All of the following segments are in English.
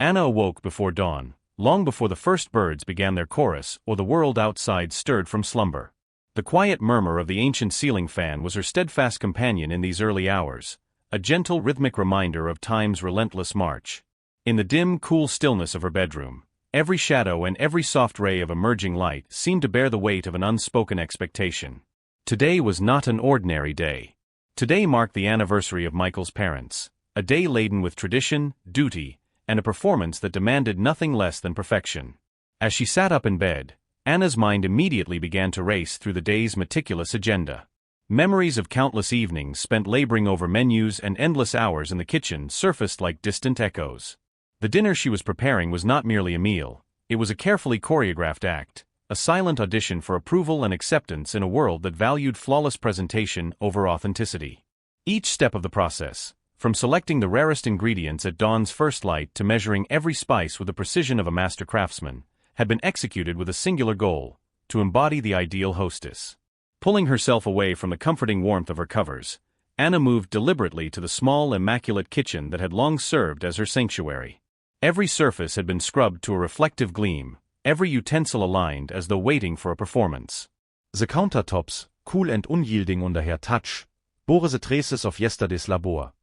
Anna awoke before dawn, long before the first birds began their chorus or the world outside stirred from slumber. The quiet murmur of the ancient ceiling fan was her steadfast companion in these early hours, a gentle rhythmic reminder of time's relentless march. In the dim, cool stillness of her bedroom, every shadow and every soft ray of emerging light seemed to bear the weight of an unspoken expectation. Today was not an ordinary day. Today marked the anniversary of Michael's parents, a day laden with tradition, duty, and a performance that demanded nothing less than perfection. As she sat up in bed, Anna's mind immediately began to race through the day's meticulous agenda. Memories of countless evenings spent laboring over menus and endless hours in the kitchen surfaced like distant echoes. The dinner she was preparing was not merely a meal, it was a carefully choreographed act, a silent audition for approval and acceptance in a world that valued flawless presentation over authenticity. Each step of the process, from selecting the rarest ingredients at dawn's first light to measuring every spice with the precision of a master craftsman, had been executed with a singular goal: to embody the ideal hostess. Pulling herself away from the comforting warmth of her covers, Anna moved deliberately to the small, immaculate kitchen that had long served as her sanctuary. Every surface had been scrubbed to a reflective gleam, every utensil aligned as though waiting for a performance. The countertops, cool and unyielding under her touch, bore the traces of yesterday's labor,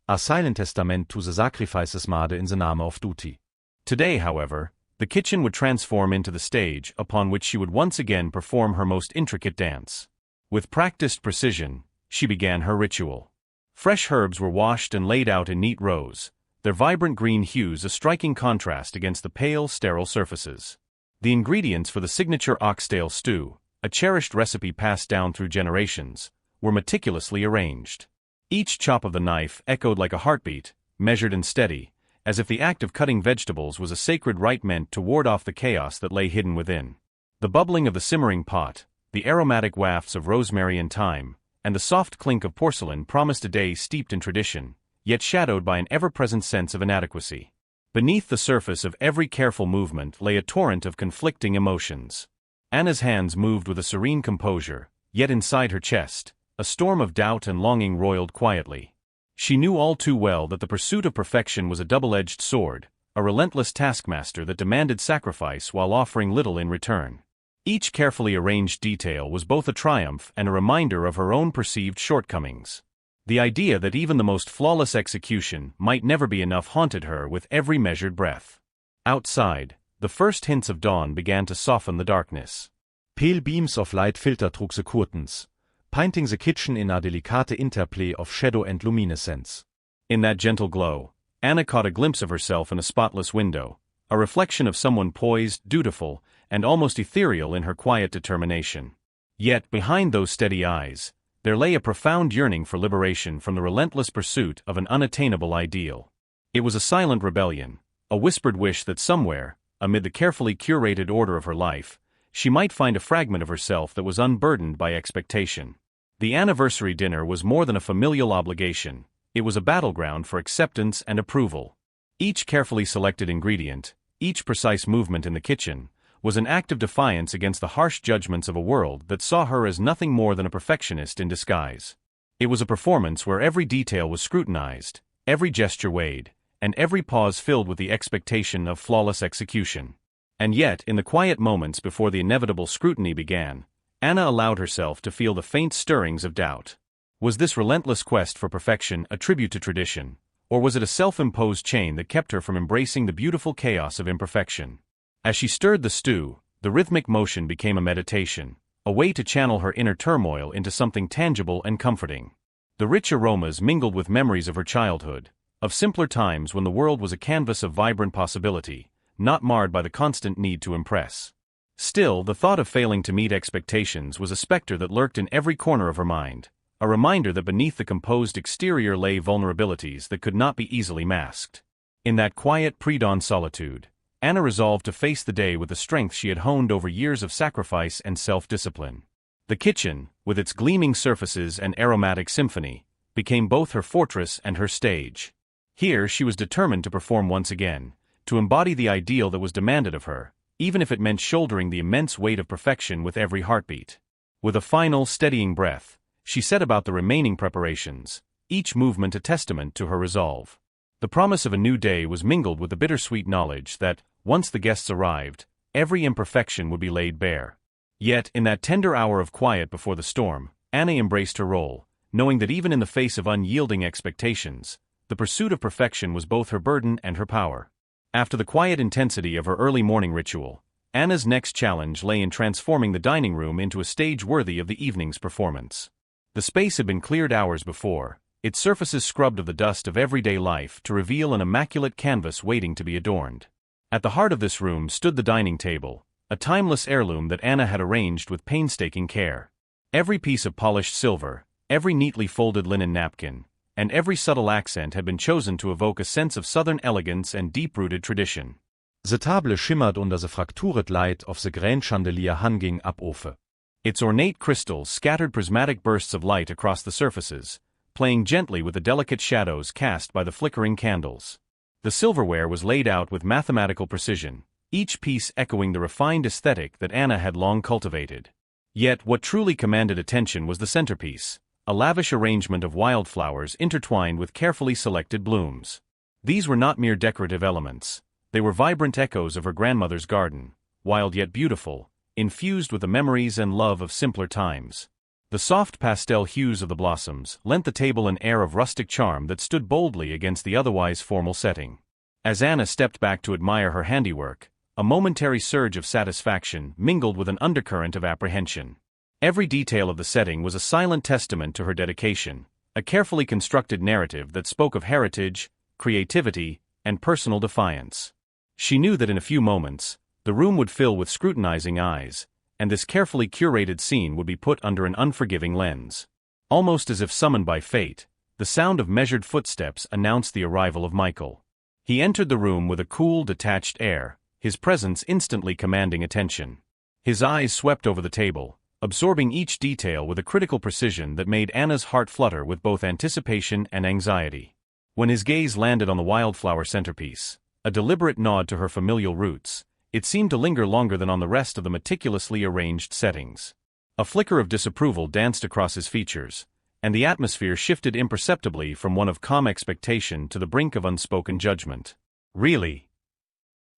a silent testament to the sacrifices made in the name of duty. Today, however, the kitchen would transform into the stage upon which she would once again perform her most intricate dance. With practiced precision, she began her ritual. Fresh herbs were washed and laid out in neat rows, their vibrant green hues a striking contrast against the pale, sterile surfaces. The ingredients for the signature oxtail stew, a cherished recipe passed down through generations, were meticulously arranged. Each chop of the knife echoed like a heartbeat, measured and steady, as if the act of cutting vegetables was a sacred rite meant to ward off the chaos that lay hidden within. The bubbling of the simmering pot, the aromatic wafts of rosemary and thyme, and the soft clink of porcelain promised a day steeped in tradition, yet shadowed by an ever-present sense of inadequacy. Beneath the surface of every careful movement lay a torrent of conflicting emotions. Anna's hands moved with a serene composure, yet inside her chest, a storm of doubt and longing roiled quietly. She knew all too well that the pursuit of perfection was a double-edged sword, a relentless taskmaster that demanded sacrifice while offering little in return. Each carefully arranged detail was both a triumph and a reminder of her own perceived shortcomings. The idea that even the most flawless execution might never be enough haunted her with every measured breath. Outside, the first hints of dawn began to soften the darkness. Pale beams of light filtered through the curtains, painting the kitchen in a delicate interplay of shadow and luminescence. In that gentle glow, Anna caught a glimpse of herself in a spotless window, a reflection of someone poised, dutiful, and almost ethereal in her quiet determination. Yet, behind those steady eyes, there lay a profound yearning for liberation from the relentless pursuit of an unattainable ideal. It was a silent rebellion, a whispered wish that somewhere, amid the carefully curated order of her life, she might find a fragment of herself that was unburdened by expectation. The anniversary dinner was more than a familial obligation, it was a battleground for acceptance and approval. Each carefully selected ingredient, each precise movement in the kitchen, was an act of defiance against the harsh judgments of a world that saw her as nothing more than a perfectionist in disguise. It was a performance where every detail was scrutinized, every gesture weighed, and every pause filled with the expectation of flawless execution. And yet, in the quiet moments before the inevitable scrutiny began, Anna allowed herself to feel the faint stirrings of doubt. Was this relentless quest for perfection a tribute to tradition, or was it a self-imposed chain that kept her from embracing the beautiful chaos of imperfection? As she stirred the stew, the rhythmic motion became a meditation, a way to channel her inner turmoil into something tangible and comforting. The rich aromas mingled with memories of her childhood, of simpler times when the world was a canvas of vibrant possibility, not marred by the constant need to impress. Still, the thought of failing to meet expectations was a specter that lurked in every corner of her mind, a reminder that beneath the composed exterior lay vulnerabilities that could not be easily masked. In that quiet pre-dawn solitude, Anna resolved to face the day with the strength she had honed over years of sacrifice and self-discipline. The kitchen, with its gleaming surfaces and aromatic symphony, became both her fortress and her stage. Here she was determined to perform once again, to embody the ideal that was demanded of her, even if it meant shouldering the immense weight of perfection with every heartbeat. With a final, steadying breath, she set about the remaining preparations, each movement a testament to her resolve. The promise of a new day was mingled with the bittersweet knowledge that, once the guests arrived, every imperfection would be laid bare. Yet, in that tender hour of quiet before the storm, Anna embraced her role, knowing that even in the face of unyielding expectations, the pursuit of perfection was both her burden and her power. After the quiet intensity of her early morning ritual, Anna's next challenge lay in transforming the dining room into a stage worthy of the evening's performance. The space had been cleared hours before, its surfaces scrubbed of the dust of everyday life to reveal an immaculate canvas waiting to be adorned. At the heart of this room stood the dining table, a timeless heirloom that Anna had arranged with painstaking care. Every piece of polished silver, every neatly folded linen napkin, and every subtle accent had been chosen to evoke a sense of southern elegance and deep-rooted tradition. The table shimmered under the fractured light of the grand chandelier hanging up over. Its ornate crystals scattered prismatic bursts of light across the surfaces, playing gently with the delicate shadows cast by the flickering candles. The silverware was laid out with mathematical precision, each piece echoing the refined aesthetic that Anna had long cultivated. Yet what truly commanded attention was the centerpiece, a lavish arrangement of wildflowers intertwined with carefully selected blooms. These were not mere decorative elements. They were vibrant echoes of her grandmother's garden, wild yet beautiful, infused with the memories and love of simpler times. The soft pastel hues of the blossoms lent the table an air of rustic charm that stood boldly against the otherwise formal setting. As Anna stepped back to admire her handiwork, a momentary surge of satisfaction mingled with an undercurrent of apprehension. Every detail of the setting was a silent testament to her dedication, a carefully constructed narrative that spoke of heritage, creativity, and personal defiance. She knew that in a few moments, the room would fill with scrutinizing eyes, and this carefully curated scene would be put under an unforgiving lens. Almost as if summoned by fate, the sound of measured footsteps announced the arrival of Michael. He entered the room with a cool, detached air, his presence instantly commanding attention. His eyes swept over the table, absorbing each detail with a critical precision that made Anna's heart flutter with both anticipation and anxiety. When his gaze landed on the wildflower centerpiece, a deliberate nod to her familial roots, it seemed to linger longer than on the rest of the meticulously arranged settings. A flicker of disapproval danced across his features, and the atmosphere shifted imperceptibly from one of calm expectation to the brink of unspoken judgment. "Really?"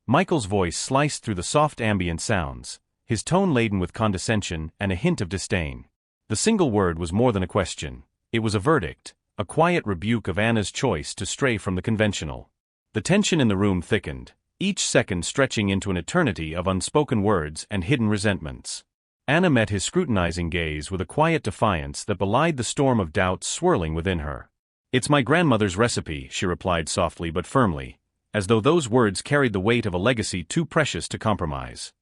Michael's voice sliced through the soft ambient sounds, his tone laden with condescension and a hint of disdain. The single word was more than a question. It was a verdict, a quiet rebuke of Anna's choice to stray from the conventional. The tension in the room thickened, each second stretching into an eternity of unspoken words and hidden resentments. Anna met his scrutinizing gaze with a quiet defiance that belied the storm of doubts swirling within her. "It's my grandmother's recipe," she replied softly but firmly, as though those words carried the weight of a legacy too precious to compromise.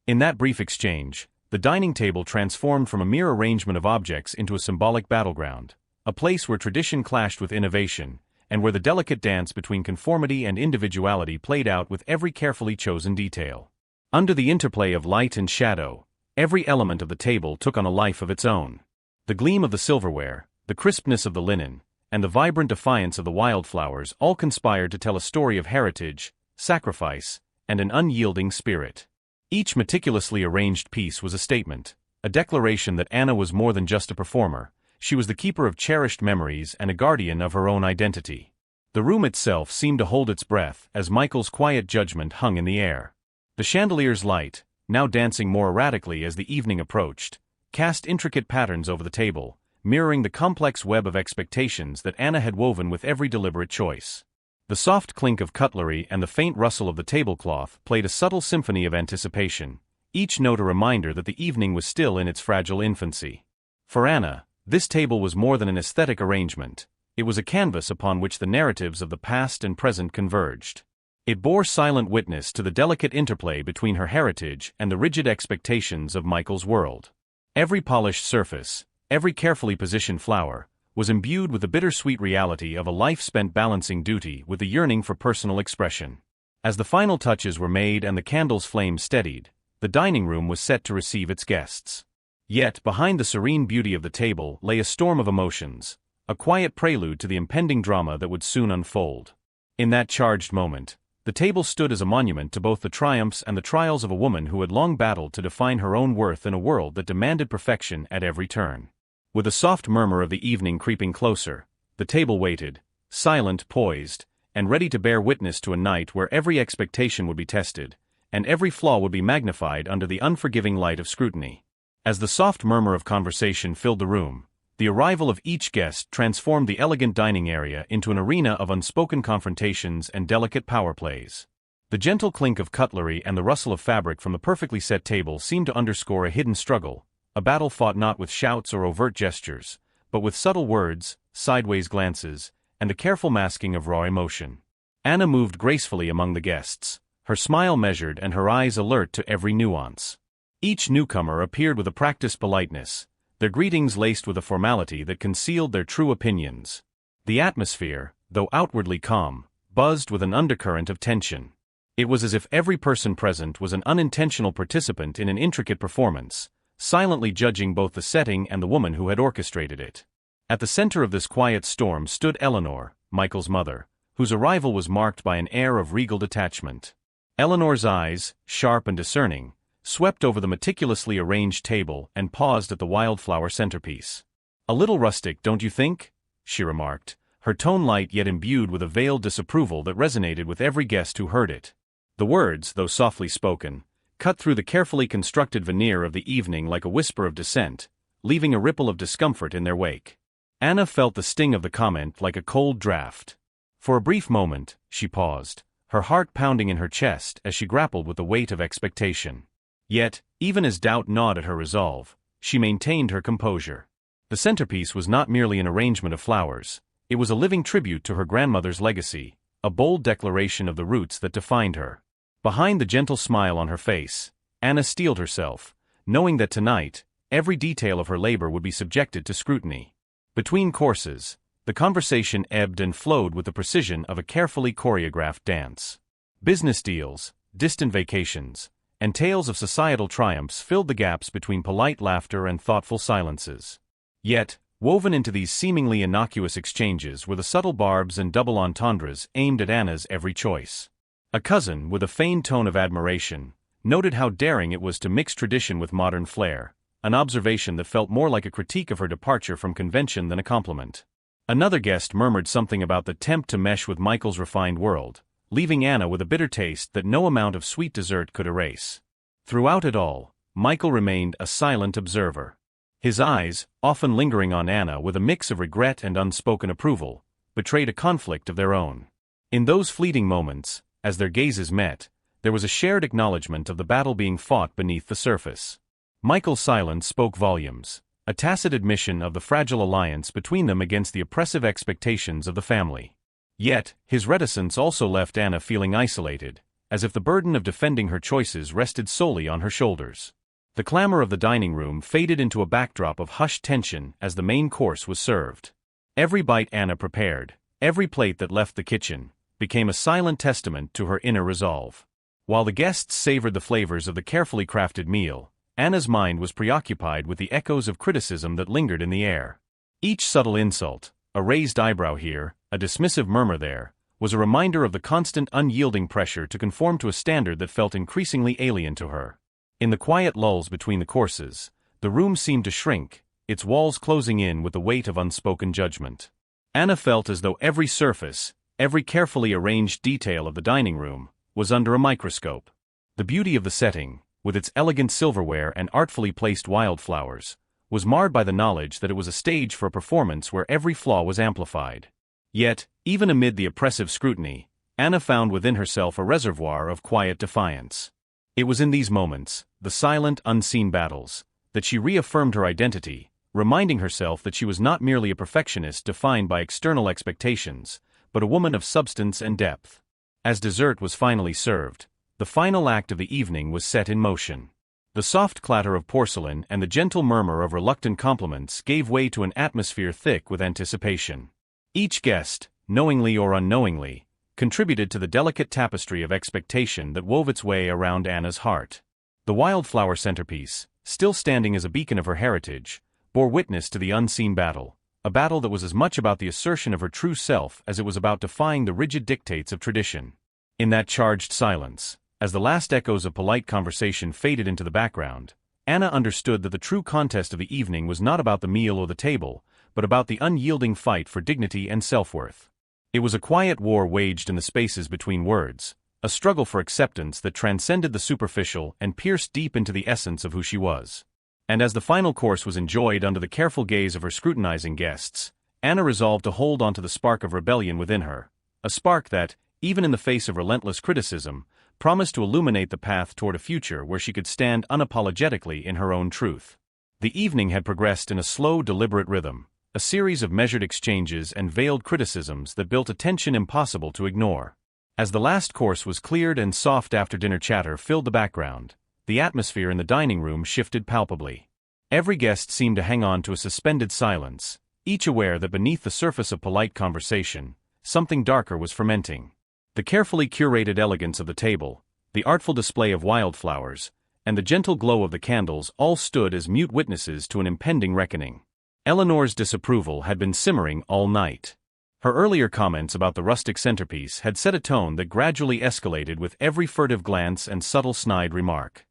In that brief exchange, the dining table transformed from a mere arrangement of objects into a symbolic battleground, a place where tradition clashed with innovation, and where the delicate dance between conformity and individuality played out with every carefully chosen detail. Under the interplay of light and shadow, every element of the table took on a life of its own. The gleam of the silverware, the crispness of the linen, and the vibrant defiance of the wildflowers all conspired to tell a story of heritage, sacrifice, and an unyielding spirit. Each meticulously arranged piece was a statement, a declaration that Anna was more than just a performer. She was the keeper of cherished memories and a guardian of her own identity. The room itself seemed to hold its breath as Michael's quiet judgment hung in the air. The chandelier's light, now dancing more erratically as the evening approached, cast intricate patterns over the table, mirroring the complex web of expectations that Anna had woven with every deliberate choice. The soft clink of cutlery and the faint rustle of the tablecloth played a subtle symphony of anticipation, each note a reminder that the evening was still in its fragile infancy. For Anna, this table was more than an aesthetic arrangement. It was a canvas upon which the narratives of the past and present converged. It bore silent witness to the delicate interplay between her heritage and the rigid expectations of Michael's world. Every polished surface, every carefully positioned flower, was imbued with the bittersweet reality of a life spent balancing duty with the yearning for personal expression. As the final touches were made and the candle's flame steadied, the dining room was set to receive its guests. Yet, behind the serene beauty of the table lay a storm of emotions, a quiet prelude to the impending drama that would soon unfold. In that charged moment, the table stood as a monument to both the triumphs and the trials of a woman who had long battled to define her own worth in a world that demanded perfection at every turn. With a soft murmur of the evening creeping closer, the table waited, silent, poised, and ready to bear witness to a night where every expectation would be tested, and every flaw would be magnified under the unforgiving light of scrutiny. As the soft murmur of conversation filled the room, the arrival of each guest transformed the elegant dining area into an arena of unspoken confrontations and delicate power plays. The gentle clink of cutlery and the rustle of fabric from the perfectly set table seemed to underscore a hidden struggle, a battle fought not with shouts or overt gestures, but with subtle words, sideways glances, and the careful masking of raw emotion. Anna moved gracefully among the guests, her smile measured and her eyes alert to every nuance. Each newcomer appeared with a practiced politeness, their greetings laced with a formality that concealed their true opinions. The atmosphere, though outwardly calm, buzzed with an undercurrent of tension. It was as if every person present was an unintentional participant in an intricate performance, silently judging both the setting and the woman who had orchestrated it. At the center of this quiet storm stood Eleanor, Michael's mother, whose arrival was marked by an air of regal detachment. Eleanor's eyes, sharp and discerning, swept over the meticulously arranged table and paused at the wildflower centerpiece. "A little rustic, don't you think?" she remarked, her tone light yet imbued with a veiled disapproval that resonated with every guest who heard it. The words, though softly spoken, cut through the carefully constructed veneer of the evening like a whisper of dissent, leaving a ripple of discomfort in their wake. Anna felt the sting of the comment like a cold draft. For a brief moment, she paused, her heart pounding in her chest as she grappled with the weight of expectation. Yet, even as doubt gnawed at her resolve, she maintained her composure. The centerpiece was not merely an arrangement of flowers, it was a living tribute to her grandmother's legacy, a bold declaration of the roots that defined her. Behind the gentle smile on her face, Anna steeled herself, knowing that tonight, every detail of her labor would be subjected to scrutiny. Between courses, the conversation ebbed and flowed with the precision of a carefully choreographed dance. Business deals, distant vacations, and tales of societal triumphs filled the gaps between polite laughter and thoughtful silences. Yet, woven into these seemingly innocuous exchanges were the subtle barbs and double entendres aimed at Anna's every choice. A cousin, with a feigned tone of admiration, noted how daring it was to mix tradition with modern flair, an observation that felt more like a critique of her departure from convention than a compliment. Another guest murmured something about the tempt to mesh with Michael's refined world, leaving Anna with a bitter taste that no amount of sweet dessert could erase. Throughout it all, Michael remained a silent observer. His eyes, often lingering on Anna with a mix of regret and unspoken approval, betrayed a conflict of their own. In those fleeting moments, as their gazes met, there was a shared acknowledgement of the battle being fought beneath the surface. Michael's silence spoke volumes, a tacit admission of the fragile alliance between them against the oppressive expectations of the family. Yet, his reticence also left Anna feeling isolated, as if the burden of defending her choices rested solely on her shoulders. The clamor of the dining room faded into a backdrop of hushed tension as the main course was served. Every bite Anna prepared, every plate that left the kitchen, became a silent testament to her inner resolve. While the guests savored the flavors of the carefully crafted meal, Anna's mind was preoccupied with the echoes of criticism that lingered in the air. Each subtle insult, a raised eyebrow here, a dismissive murmur there, was a reminder of the constant unyielding pressure to conform to a standard that felt increasingly alien to her. In the quiet lulls between the courses, the room seemed to shrink, its walls closing in with the weight of unspoken judgment. Anna felt as though every surface, every carefully arranged detail of the dining room, was under a microscope. The beauty of the setting, with its elegant silverware and artfully placed wildflowers, was marred by the knowledge that it was a stage for a performance where every flaw was amplified. Yet, even amid the oppressive scrutiny, Anna found within herself a reservoir of quiet defiance. It was in these moments, the silent, unseen battles, that she reaffirmed her identity, reminding herself that she was not merely a perfectionist defined by external expectations, but a woman of substance and depth. As dessert was finally served, the final act of the evening was set in motion. The soft clatter of porcelain and the gentle murmur of reluctant compliments gave way to an atmosphere thick with anticipation. Each guest, knowingly or unknowingly, contributed to the delicate tapestry of expectation that wove its way around Anna's heart. The wildflower centerpiece, still standing as a beacon of her heritage, bore witness to the unseen battle, a battle that was as much about the assertion of her true self as it was about defying the rigid dictates of tradition. In that charged silence, as the last echoes of polite conversation faded into the background, Anna understood that the true contest of the evening was not about the meal or the table, but about the unyielding fight for dignity and self-worth. It was a quiet war waged in the spaces between words, a struggle for acceptance that transcended the superficial and pierced deep into the essence of who she was. And as the final course was enjoyed under the careful gaze of her scrutinizing guests, Anna resolved to hold on to the spark of rebellion within her, a spark that, even in the face of relentless criticism, promised to illuminate the path toward a future where she could stand unapologetically in her own truth. The evening had progressed in a slow, deliberate rhythm, a series of measured exchanges and veiled criticisms that built a tension impossible to ignore. As the last course was cleared and soft after-dinner chatter filled the background, the atmosphere in the dining room shifted palpably. Every guest seemed to hang on to a suspended silence, each aware that beneath the surface of polite conversation, something darker was fermenting. The carefully curated elegance of the table, the artful display of wildflowers, and the gentle glow of the candles all stood as mute witnesses to an impending reckoning. Eleanor's disapproval had been simmering all night. Her earlier comments about the rustic centerpiece had set a tone that gradually escalated with every furtive glance and subtle snide remark.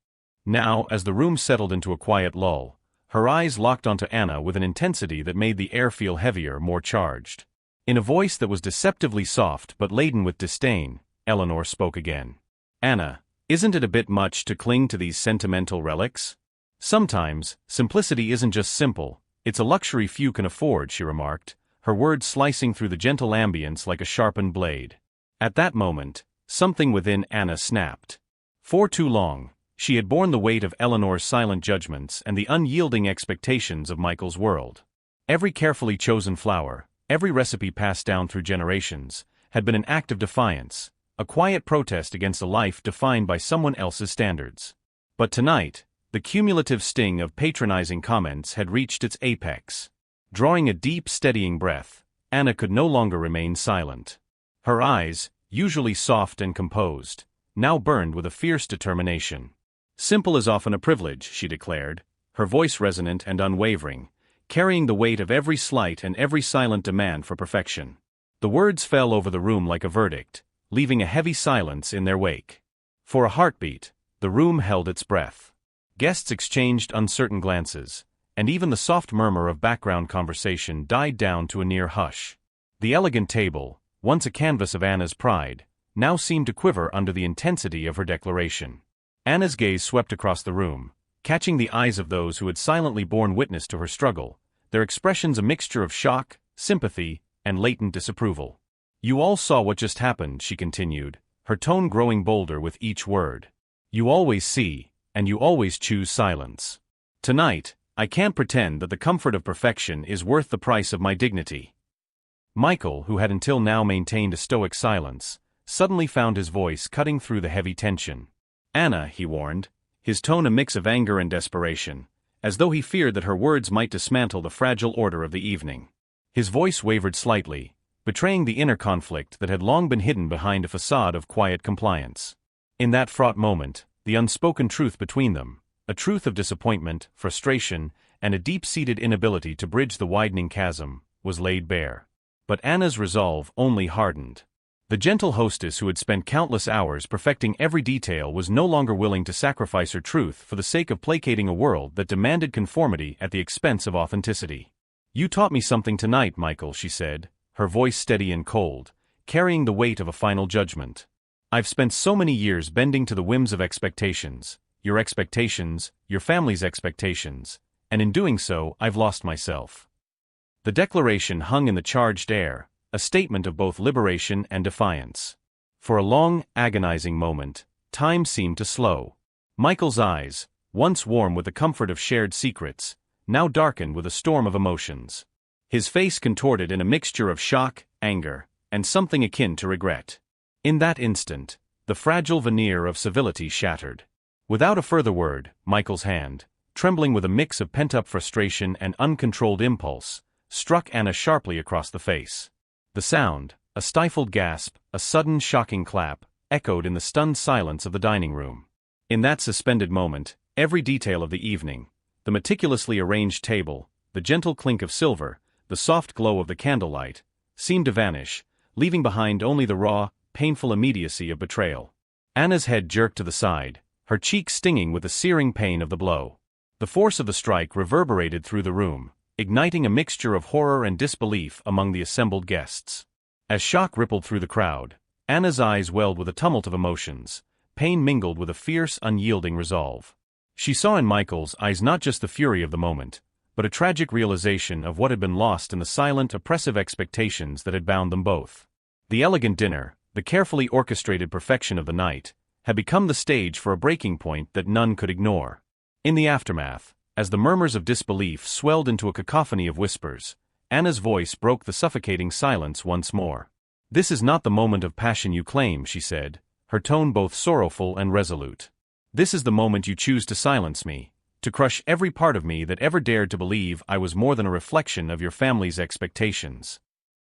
Now, as the room settled into a quiet lull, her eyes locked onto Anna with an intensity that made the air feel heavier, more charged. In a voice that was deceptively soft but laden with disdain, Eleanor spoke again. "Anna, isn't it a bit much to cling to these sentimental relics? Sometimes, simplicity isn't just simple, it's a luxury few can afford," she remarked, her words slicing through the gentle ambience like a sharpened blade. At that moment, something within Anna snapped. For too long, she had borne the weight of Eleanor's silent judgments and the unyielding expectations of Michael's world. Every carefully chosen flower, every recipe passed down through generations, had been an act of defiance, a quiet protest against a life defined by someone else's standards. But tonight, the cumulative sting of patronizing comments had reached its apex. Drawing a deep, steadying breath, Anna could no longer remain silent. Her eyes, usually soft and composed, now burned with a fierce determination. "Simple is often a privilege," she declared, her voice resonant and unwavering, carrying the weight of every slight and every silent demand for perfection. The words fell over the room like a verdict, leaving a heavy silence in their wake. For a heartbeat, the room held its breath. Guests exchanged uncertain glances, and even the soft murmur of background conversation died down to a near hush. The elegant table, once a canvas of Anna's pride, now seemed to quiver under the intensity of her declaration. Anna's gaze swept across the room, catching the eyes of those who had silently borne witness to her struggle, their expressions a mixture of shock, sympathy, and latent disapproval. "You all saw what just happened," she continued, her tone growing bolder with each word. "You always see, and you always choose silence. Tonight, I can't pretend that the comfort of perfection is worth the price of my dignity." Michael, who had until now maintained a stoic silence, suddenly found his voice cutting through the heavy tension. "Anna," he warned, his tone a mix of anger and desperation, as though he feared that her words might dismantle the fragile order of the evening. His voice wavered slightly, betraying the inner conflict that had long been hidden behind a facade of quiet compliance. In that fraught moment, the unspoken truth between them, a truth of disappointment, frustration, and a deep-seated inability to bridge the widening chasm, was laid bare. But Anna's resolve only hardened. The gentle hostess who had spent countless hours perfecting every detail was no longer willing to sacrifice her truth for the sake of placating a world that demanded conformity at the expense of authenticity. "You taught me something tonight, Michael," she said, her voice steady and cold, carrying the weight of a final judgment. "I've spent so many years bending to the whims of expectations, your family's expectations, and in doing so I've lost myself." The declaration hung in the charged air, a statement of both liberation and defiance. For a long, agonizing moment, time seemed to slow. Michael's eyes, once warm with the comfort of shared secrets, now darkened with a storm of emotions. His face contorted in a mixture of shock, anger, and something akin to regret. In that instant, the fragile veneer of civility shattered. Without a further word, Michael's hand, trembling with a mix of pent-up frustration and uncontrolled impulse, struck Anna sharply across the face. The sound, a stifled gasp, a sudden shocking clap, echoed in the stunned silence of the dining room. In that suspended moment, every detail of the evening, the meticulously arranged table, the gentle clink of silver, the soft glow of the candlelight, seemed to vanish, leaving behind only the raw, painful immediacy of betrayal. Anna's head jerked to the side, her cheek stinging with the searing pain of the blow. The force of the strike reverberated through the room, igniting a mixture of horror and disbelief among the assembled guests. As shock rippled through the crowd, Anna's eyes welled with a tumult of emotions, pain mingled with a fierce, unyielding resolve. She saw in Michael's eyes not just the fury of the moment, but a tragic realization of what had been lost in the silent, oppressive expectations that had bound them both. The elegant dinner, the carefully orchestrated perfection of the night, had become the stage for a breaking point that none could ignore. In the aftermath, as the murmurs of disbelief swelled into a cacophony of whispers, Anna's voice broke the suffocating silence once more. "This is not the moment of passion you claim," she said, her tone both sorrowful and resolute. "This is the moment you choose to silence me, to crush every part of me that ever dared to believe I was more than a reflection of your family's expectations."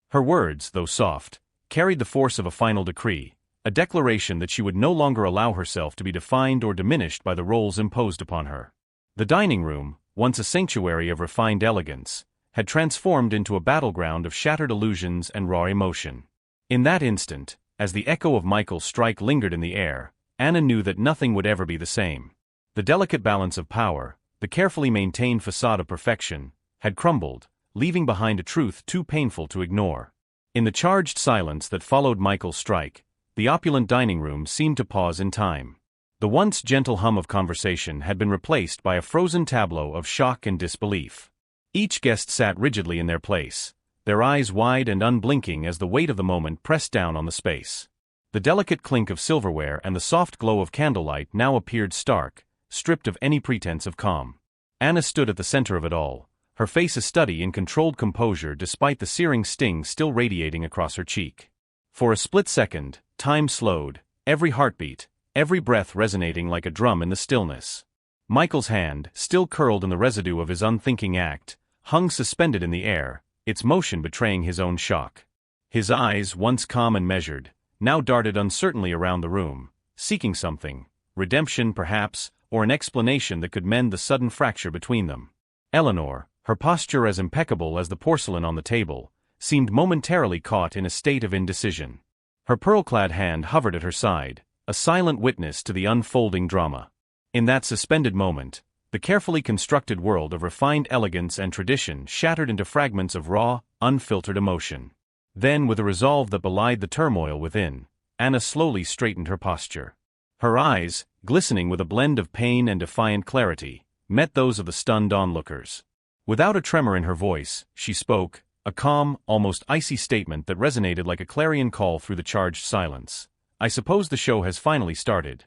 Her words, though soft, carried the force of a final decree, a declaration that she would no longer allow herself to be defined or diminished by the roles imposed upon her. The dining room, once a sanctuary of refined elegance, had transformed into a battleground of shattered illusions and raw emotion. In that instant, as the echo of Michael's strike lingered in the air, Anna knew that nothing would ever be the same. The delicate balance of power, the carefully maintained facade of perfection, had crumbled, leaving behind a truth too painful to ignore. In the charged silence that followed Michael's strike, the opulent dining room seemed to pause in time. The once gentle hum of conversation had been replaced by a frozen tableau of shock and disbelief. Each guest sat rigidly in their place, their eyes wide and unblinking as the weight of the moment pressed down on the space. The delicate clink of silverware and the soft glow of candlelight now appeared stark, stripped of any pretense of calm. Anna stood at the center of it all, her face a study in controlled composure despite the searing sting still radiating across her cheek. For a split second, time slowed, every heartbeat, every breath resonating like a drum in the stillness. Michael's hand, still curled in the residue of his unthinking act, hung suspended in the air, its motion betraying his own shock. His eyes, once calm and measured, now darted uncertainly around the room, seeking something, redemption perhaps, or an explanation that could mend the sudden fracture between them. Eleanor, her posture as impeccable as the porcelain on the table, seemed momentarily caught in a state of indecision. Her pearl-clad hand hovered at her side, a silent witness to the unfolding drama. In that suspended moment, the carefully constructed world of refined elegance and tradition shattered into fragments of raw, unfiltered emotion. Then, with a resolve that belied the turmoil within, Anna slowly straightened her posture. Her eyes, glistening with a blend of pain and defiant clarity, met those of the stunned onlookers. Without a tremor in her voice, she spoke, a calm, almost icy statement that resonated like a clarion call through the charged silence. "I suppose the show has finally started."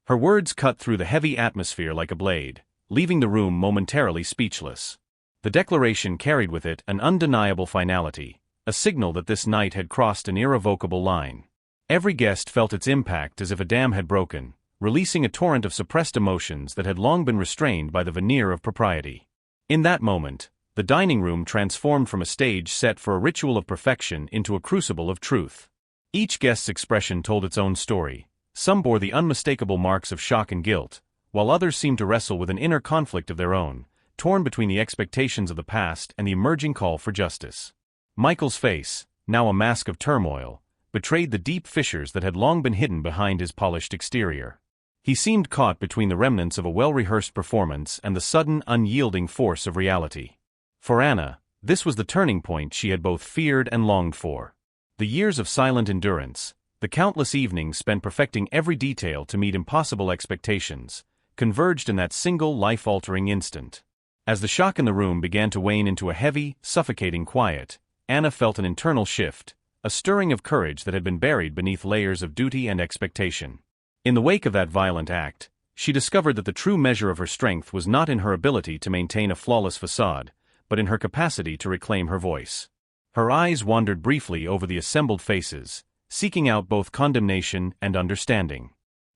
Her words cut through the heavy atmosphere like a blade, leaving the room momentarily speechless. The declaration carried with it an undeniable finality, a signal that this night had crossed an irrevocable line. Every guest felt its impact as if a dam had broken, releasing a torrent of suppressed emotions that had long been restrained by the veneer of propriety. In that moment, the dining room transformed from a stage set for a ritual of perfection into a crucible of truth. Each guest's expression told its own story. Some bore the unmistakable marks of shock and guilt, while others seemed to wrestle with an inner conflict of their own, torn between the expectations of the past and the emerging call for justice. Michael's face, now a mask of turmoil, betrayed the deep fissures that had long been hidden behind his polished exterior. He seemed caught between the remnants of a well-rehearsed performance and the sudden, unyielding force of reality. For Anna, this was the turning point she had both feared and longed for. The years of silent endurance, the countless evenings spent perfecting every detail to meet impossible expectations, converged in that single life-altering instant. As the shock in the room began to wane into a heavy, suffocating quiet, Anna felt an internal shift, a stirring of courage that had been buried beneath layers of duty and expectation. In the wake of that violent act, she discovered that the true measure of her strength was not in her ability to maintain a flawless facade, but in her capacity to reclaim her voice. Her eyes wandered briefly over the assembled faces, seeking out both condemnation and understanding.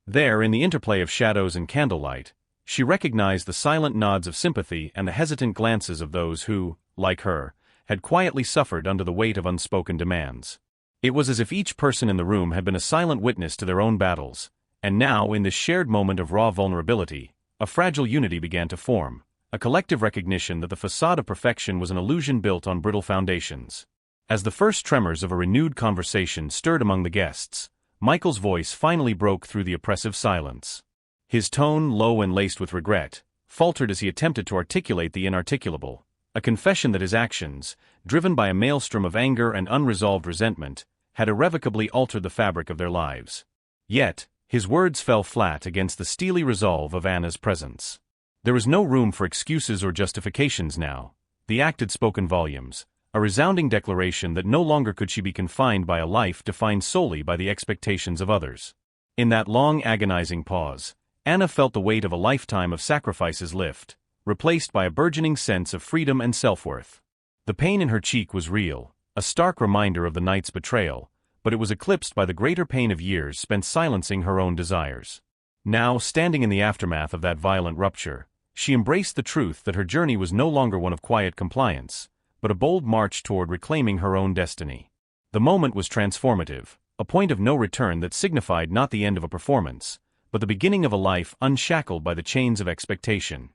There, in the interplay of shadows and candlelight, she recognized the silent nods of sympathy and the hesitant glances of those who, like her, had quietly suffered under the weight of unspoken demands. It was as if each person in the room had been a silent witness to their own battles, and now, in this shared moment of raw vulnerability, a fragile unity began to form, a collective recognition that the facade of perfection was an illusion built on brittle foundations. As the first tremors of a renewed conversation stirred among the guests, Michael's voice finally broke through the oppressive silence. His tone, low and laced with regret, faltered as he attempted to articulate the inarticulable, a confession that his actions, driven by a maelstrom of anger and unresolved resentment, had irrevocably altered the fabric of their lives. Yet, his words fell flat against the steely resolve of Anna's presence. There was no room for excuses or justifications now. The act had spoken volumes, a resounding declaration that no longer could she be confined by a life defined solely by the expectations of others. In that long agonizing pause, Anna felt the weight of a lifetime of sacrifices lift, replaced by a burgeoning sense of freedom and self-worth. The pain in her cheek was real, a stark reminder of the night's betrayal, but it was eclipsed by the greater pain of years spent silencing her own desires. Now, standing in the aftermath of that violent rupture, she embraced the truth that her journey was no longer one of quiet compliance, but a bold march toward reclaiming her own destiny. The moment was transformative, a point of no return that signified not the end of a performance, but the beginning of a life unshackled by the chains of expectation.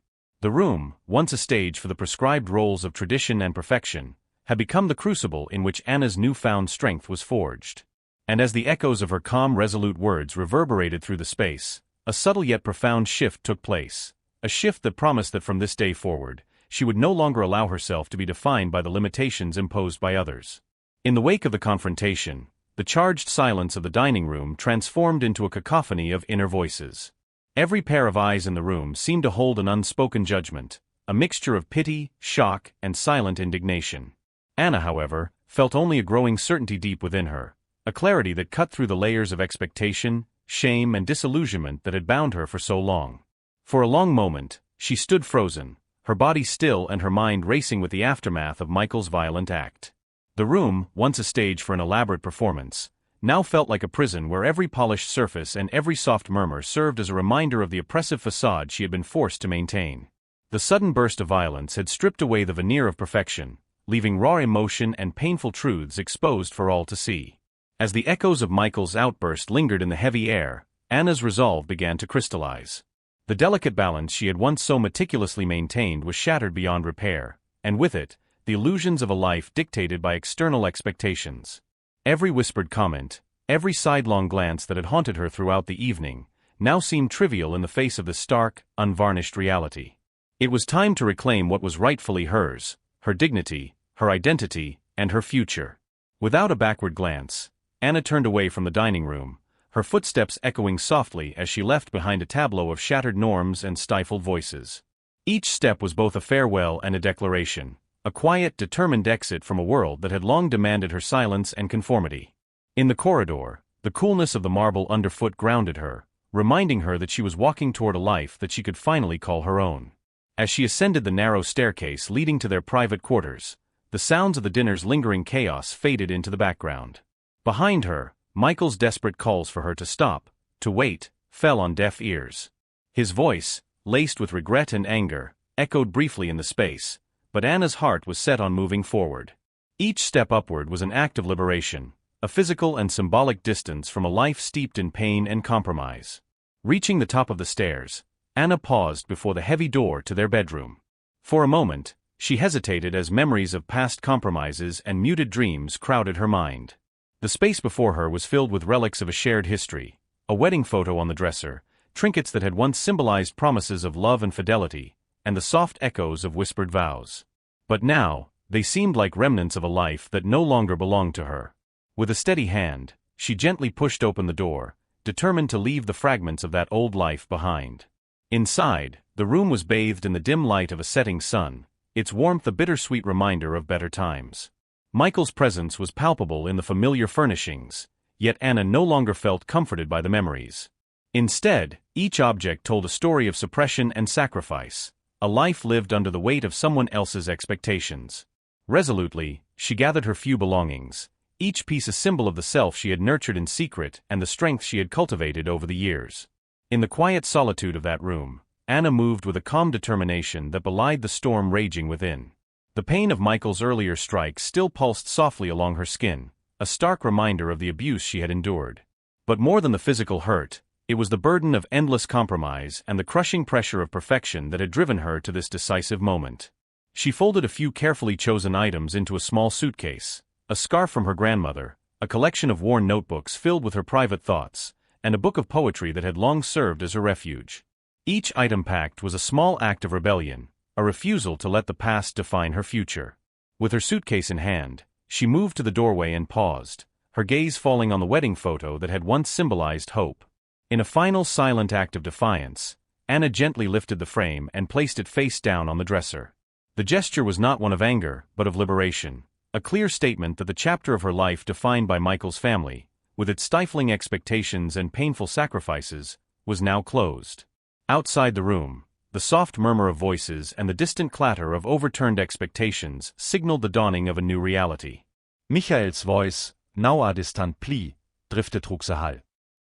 The room, once a stage for the prescribed roles of tradition and perfection, had become the crucible in which Anna's newfound strength was forged. And as the echoes of her calm, resolute words reverberated through the space, a subtle yet profound shift took place, a shift that promised that from this day forward, she would no longer allow herself to be defined by the limitations imposed by others. In the wake of the confrontation, the charged silence of the dining room transformed into a cacophony of inner voices. Every pair of eyes in the room seemed to hold an unspoken judgment, a mixture of pity, shock, and silent indignation. Anna, however, felt only a growing certainty deep within her, a clarity that cut through the layers of expectation, shame, and disillusionment that had bound her for so long. For a long moment, she stood frozen, her body still and her mind racing with the aftermath of Michael's violent act. The room, once a stage for an elaborate performance, now felt like a prison where every polished surface and every soft murmur served as a reminder of the oppressive facade she had been forced to maintain. The sudden burst of violence had stripped away the veneer of perfection, leaving raw emotion and painful truths exposed for all to see. As the echoes of Michael's outburst lingered in the heavy air, Anna's resolve began to crystallize. The delicate balance she had once so meticulously maintained was shattered beyond repair, and with it, the illusions of a life dictated by external expectations. Every whispered comment, every sidelong glance that had haunted her throughout the evening, now seemed trivial in the face of the stark, unvarnished reality. It was time to reclaim what was rightfully hers, her dignity, her identity, and her future. Without a backward glance, Anna turned away from the dining room, her footsteps echoing softly as she left behind a tableau of shattered norms and stifled voices. Each step was both a farewell and a declaration, a quiet, determined exit from a world that had long demanded her silence and conformity. In the corridor, the coolness of the marble underfoot grounded her, reminding her that she was walking toward a life that she could finally call her own. As she ascended the narrow staircase leading to their private quarters, the sounds of the dinner's lingering chaos faded into the background. Behind her, Michael's desperate calls for her to stop, to wait, fell on deaf ears. His voice, laced with regret and anger, echoed briefly in the space, but Anna's heart was set on moving forward. Each step upward was an act of liberation, a physical and symbolic distance from a life steeped in pain and compromise. Reaching the top of the stairs, Anna paused before the heavy door to their bedroom. For a moment, she hesitated as memories of past compromises and muted dreams crowded her mind. The space before her was filled with relics of a shared history, a wedding photo on the dresser, trinkets that had once symbolized promises of love and fidelity, and the soft echoes of whispered vows. But now, they seemed like remnants of a life that no longer belonged to her. With a steady hand, she gently pushed open the door, determined to leave the fragments of that old life behind. Inside, the room was bathed in the dim light of a setting sun, its warmth a bittersweet reminder of better times. Michael's presence was palpable in the familiar furnishings, yet Anna no longer felt comforted by the memories. Instead, each object told a story of suppression and sacrifice, a life lived under the weight of someone else's expectations. Resolutely, she gathered her few belongings, each piece a symbol of the self she had nurtured in secret and the strength she had cultivated over the years. In the quiet solitude of that room, Anna moved with a calm determination that belied the storm raging within. The pain of Michael's earlier strike still pulsed softly along her skin, a stark reminder of the abuse she had endured. But more than the physical hurt, it was the burden of endless compromise and the crushing pressure of perfection that had driven her to this decisive moment. She folded a few carefully chosen items into a small suitcase, a scarf from her grandmother, a collection of worn notebooks filled with her private thoughts, and a book of poetry that had long served as her refuge. Each item packed was a small act of rebellion, a refusal to let the past define her future. With her suitcase in hand, she moved to the doorway and paused, her gaze falling on the wedding photo that had once symbolized hope. In a final silent act of defiance, Anna gently lifted the frame and placed it face down on the dresser. The gesture was not one of anger, but of liberation, a clear statement that the chapter of her life defined by Michael's family, with its stifling expectations and painful sacrifices, was now closed. Outside the room, the soft murmur of voices and the distant clatter of overturned expectations signaled the dawning of a new reality. Michael's voice, now a distant plea, drifted through the hall.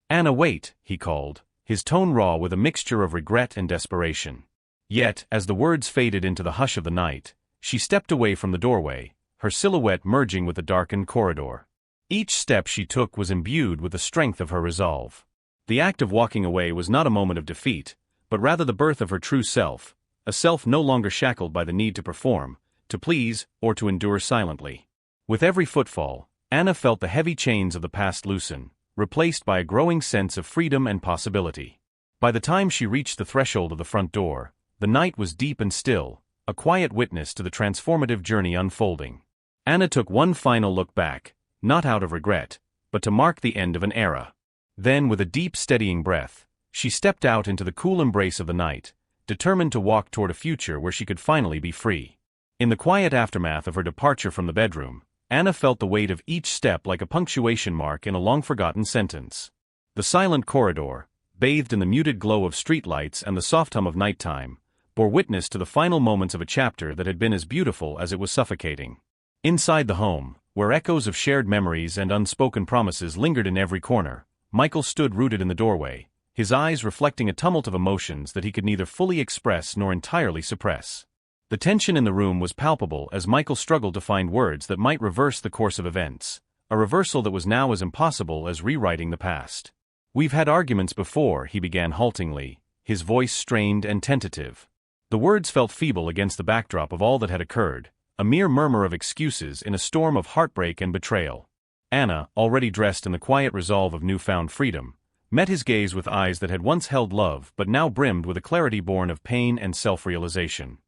"Anna, wait," he called, his tone raw with a mixture of regret and desperation. Yet, as the words faded into the hush of the night, she stepped away from the doorway, her silhouette merging with the darkened corridor. Each step she took was imbued with the strength of her resolve. The act of walking away was not a moment of defeat, but rather the birth of her true self, a self no longer shackled by the need to perform, to please, or to endure silently. With every footfall, Anna felt the heavy chains of the past loosen, replaced by a growing sense of freedom and possibility. By the time she reached the threshold of the front door, the night was deep and still, a quiet witness to the transformative journey unfolding. Anna took one final look back, not out of regret, but to mark the end of an era. Then, with a deep, steadying breath, she stepped out into the cool embrace of the night, determined to walk toward a future where she could finally be free. In the quiet aftermath of her departure from the bedroom, Anna felt the weight of each step like a punctuation mark in a long-forgotten sentence. The silent corridor, bathed in the muted glow of streetlights and the soft hum of nighttime, bore witness to the final moments of a chapter that had been as beautiful as it was suffocating. Inside the home, where echoes of shared memories and unspoken promises lingered in every corner, Michael stood rooted in the doorway, his eyes reflecting a tumult of emotions that he could neither fully express nor entirely suppress. The tension in the room was palpable as Michael struggled to find words that might reverse the course of events, a reversal that was now as impossible as rewriting the past. "We've had arguments before," he began haltingly, his voice strained and tentative. The words felt feeble against the backdrop of all that had occurred, a mere murmur of excuses in a storm of heartbreak and betrayal. Anna, already dressed in the quiet resolve of newfound freedom, met his gaze with eyes that had once held love but now brimmed with a clarity born of pain and self-realization.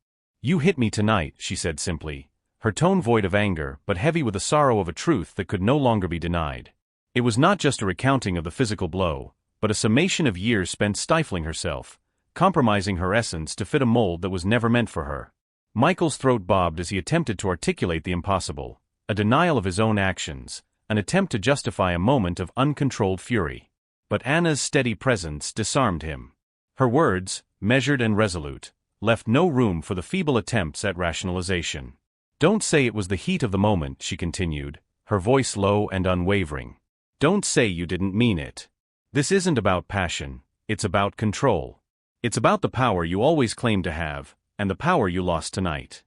"You hit me tonight," she said simply, her tone void of anger but heavy with the sorrow of a truth that could no longer be denied. It was not just a recounting of the physical blow, but a summation of years spent stifling herself, compromising her essence to fit a mold that was never meant for her. Michael's throat bobbed as he attempted to articulate the impossible, a denial of his own actions, an attempt to justify a moment of uncontrolled fury. But Anna's steady presence disarmed him. Her words, measured and resolute, left no room for the feeble attempts at rationalization. "Don't say it was the heat of the moment," she continued, her voice low and unwavering. "Don't say you didn't mean it. This isn't about passion, it's about control. It's about the power you always claimed to have, and the power you lost tonight."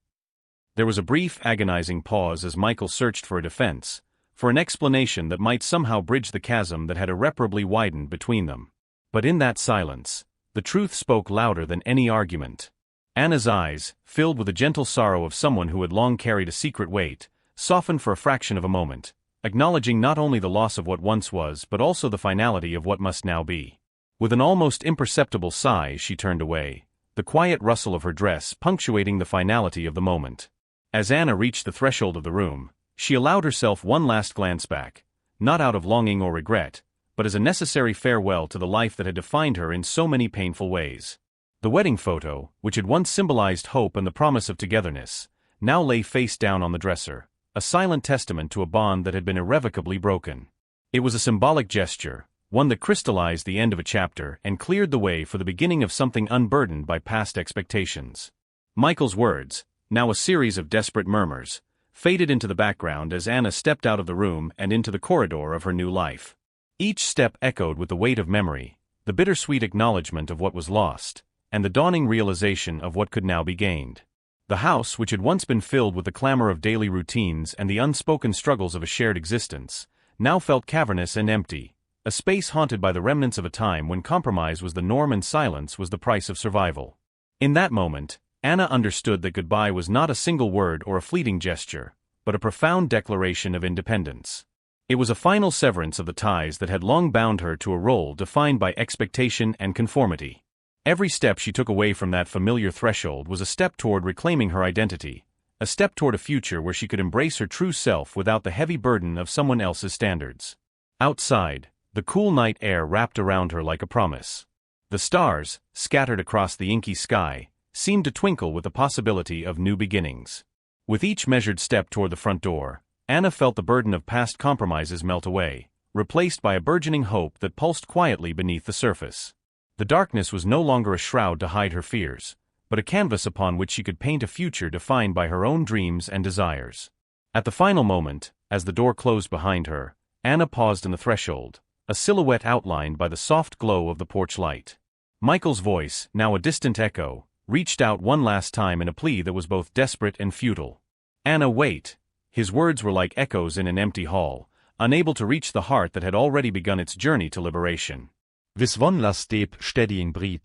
There was a brief, agonizing pause as Michael searched for a defense, for an explanation that might somehow bridge the chasm that had irreparably widened between them. But in that silence, the truth spoke louder than any argument. Anna's eyes, filled with the gentle sorrow of someone who had long carried a secret weight, softened for a fraction of a moment, acknowledging not only the loss of what once was but also the finality of what must now be. With an almost imperceptible sigh she turned away, the quiet rustle of her dress punctuating the finality of the moment. As Anna reached the threshold of the room, she allowed herself one last glance back, not out of longing or regret, but as a necessary farewell to the life that had defined her in so many painful ways. The wedding photo, which had once symbolized hope and the promise of togetherness, now lay face down on the dresser, a silent testament to a bond that had been irrevocably broken. It was a symbolic gesture, one that crystallized the end of a chapter and cleared the way for the beginning of something unburdened by past expectations. Michael's words, now a series of desperate murmurs, faded into the background as Anna stepped out of the room and into the corridor of her new life. Each step echoed with the weight of memory, the bittersweet acknowledgement of what was lost, and the dawning realization of what could now be gained. The house, which had once been filled with the clamor of daily routines and the unspoken struggles of a shared existence, now felt cavernous and empty, a space haunted by the remnants of a time when compromise was the norm and silence was the price of survival. In that moment, Anna understood that goodbye was not a single word or a fleeting gesture, but a profound declaration of independence. It was a final severance of the ties that had long bound her to a role defined by expectation and conformity. Every step she took away from that familiar threshold was a step toward reclaiming her identity, a step toward a future where she could embrace her true self without the heavy burden of someone else's standards. Outside, the cool night air wrapped around her like a promise. The stars, scattered across the inky sky, seemed to twinkle with the possibility of new beginnings. With each measured step toward the front door, Anna felt the burden of past compromises melt away, replaced by a burgeoning hope that pulsed quietly beneath the surface. The darkness was no longer a shroud to hide her fears, but a canvas upon which she could paint a future defined by her own dreams and desires. At the final moment, as the door closed behind her, Anna paused in the threshold, a silhouette outlined by the soft glow of the porch light. Michael's voice, now a distant echo, reached out one last time in a plea that was both desperate and futile. "Anna, wait." His words were like echoes in an empty hall, unable to reach the heart that had already begun its journey to liberation. Vis von la step steadying breed,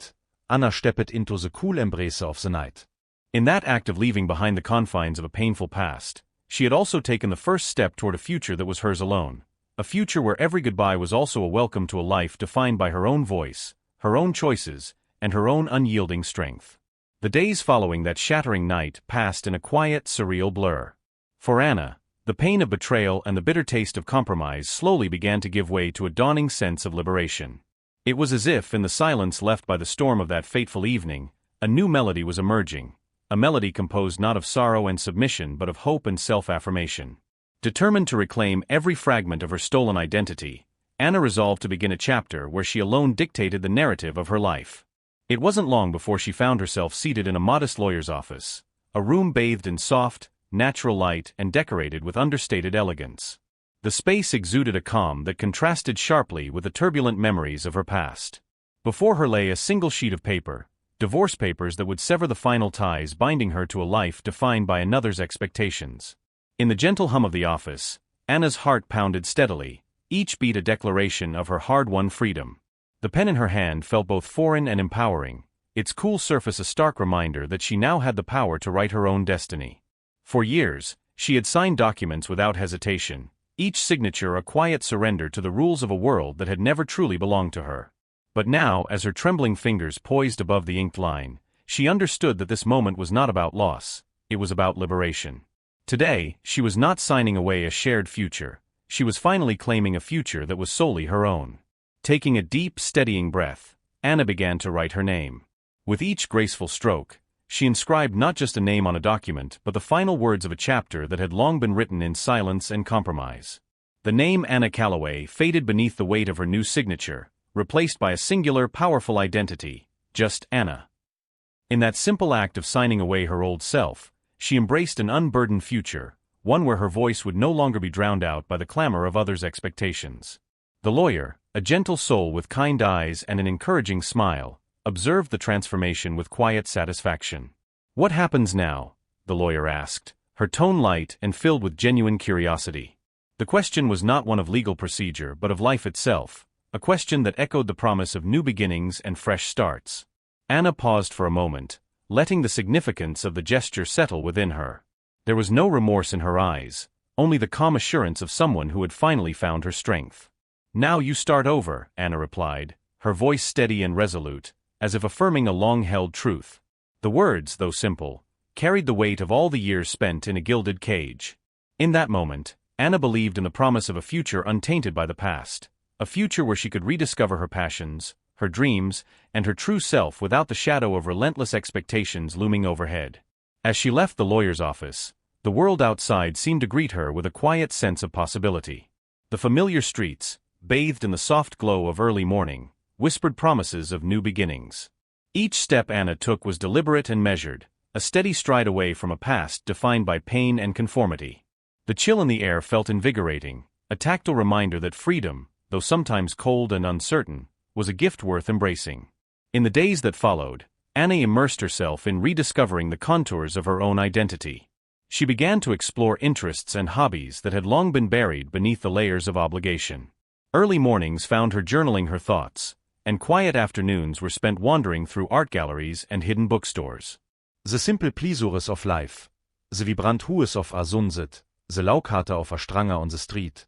Anna stepped into the cool embrace of the night. In that act of leaving behind the confines of a painful past, she had also taken the first step toward a future that was hers alone, a future where every goodbye was also a welcome to a life defined by her own voice, her own choices, and her own unyielding strength. The days following that shattering night passed in a quiet, surreal blur. For Anna, the pain of betrayal and the bitter taste of compromise slowly began to give way to a dawning sense of liberation. It was as if, in the silence left by the storm of that fateful evening, a new melody was emerging, a melody composed not of sorrow and submission but of hope and self-affirmation. Determined to reclaim every fragment of her stolen identity, Anna resolved to begin a chapter where she alone dictated the narrative of her life. It wasn't long before she found herself seated in a modest lawyer's office, a room bathed in soft, natural light and decorated with understated elegance. The space exuded a calm that contrasted sharply with the turbulent memories of her past. Before her lay a single sheet of paper, divorce papers that would sever the final ties binding her to a life defined by another's expectations. In the gentle hum of the office, Anna's heart pounded steadily, each beat a declaration of her hard-won freedom. The pen in her hand felt both foreign and empowering, its cool surface a stark reminder that she now had the power to write her own destiny. For years, she had signed documents without hesitation, each signature a quiet surrender to the rules of a world that had never truly belonged to her. But now, as her trembling fingers poised above the inked line, she understood that this moment was not about loss, it was about liberation. Today, she was not signing away a shared future, she was finally claiming a future that was solely her own. Taking a deep, steadying breath, Anna began to write her name. With each graceful stroke, she inscribed not just a name on a document but the final words of a chapter that had long been written in silence and compromise. The name Anna Calloway faded beneath the weight of her new signature, replaced by a singular, powerful identity, just Anna. In that simple act of signing away her old self, she embraced an unburdened future, one where her voice would no longer be drowned out by the clamor of others' expectations. The lawyer, a gentle soul with kind eyes and an encouraging smile, observed the transformation with quiet satisfaction. "What happens now?" the lawyer asked, her tone light and filled with genuine curiosity. The question was not one of legal procedure but of life itself, a question that echoed the promise of new beginnings and fresh starts. Anna paused for a moment, letting the significance of the gesture settle within her. There was no remorse in her eyes, only the calm assurance of someone who had finally found her strength. "Now you start over," Anna replied, her voice steady and resolute, as if affirming a long-held truth. The words, though simple, carried the weight of all the years spent in a gilded cage. In that moment, Anna believed in the promise of a future untainted by the past, a future where she could rediscover her passions, her dreams, and her true self without the shadow of relentless expectations looming overhead. As she left the lawyer's office, the world outside seemed to greet her with a quiet sense of possibility. The familiar streets, bathed in the soft glow of early morning, whispered promises of new beginnings. Each step Anna took was deliberate and measured, a steady stride away from a past defined by pain and conformity. The chill in the air felt invigorating, a tactile reminder that freedom, though sometimes cold and uncertain, was a gift worth embracing. In the days that followed, Anna immersed herself in rediscovering the contours of her own identity. She began to explore interests and hobbies that had long been buried beneath the layers of obligation. Early mornings found her journaling her thoughts, and quiet afternoons were spent wandering through art galleries and hidden bookstores. The simple pleasures of life, the vibrant hues of a sunset, the laukata of a stranger on the street,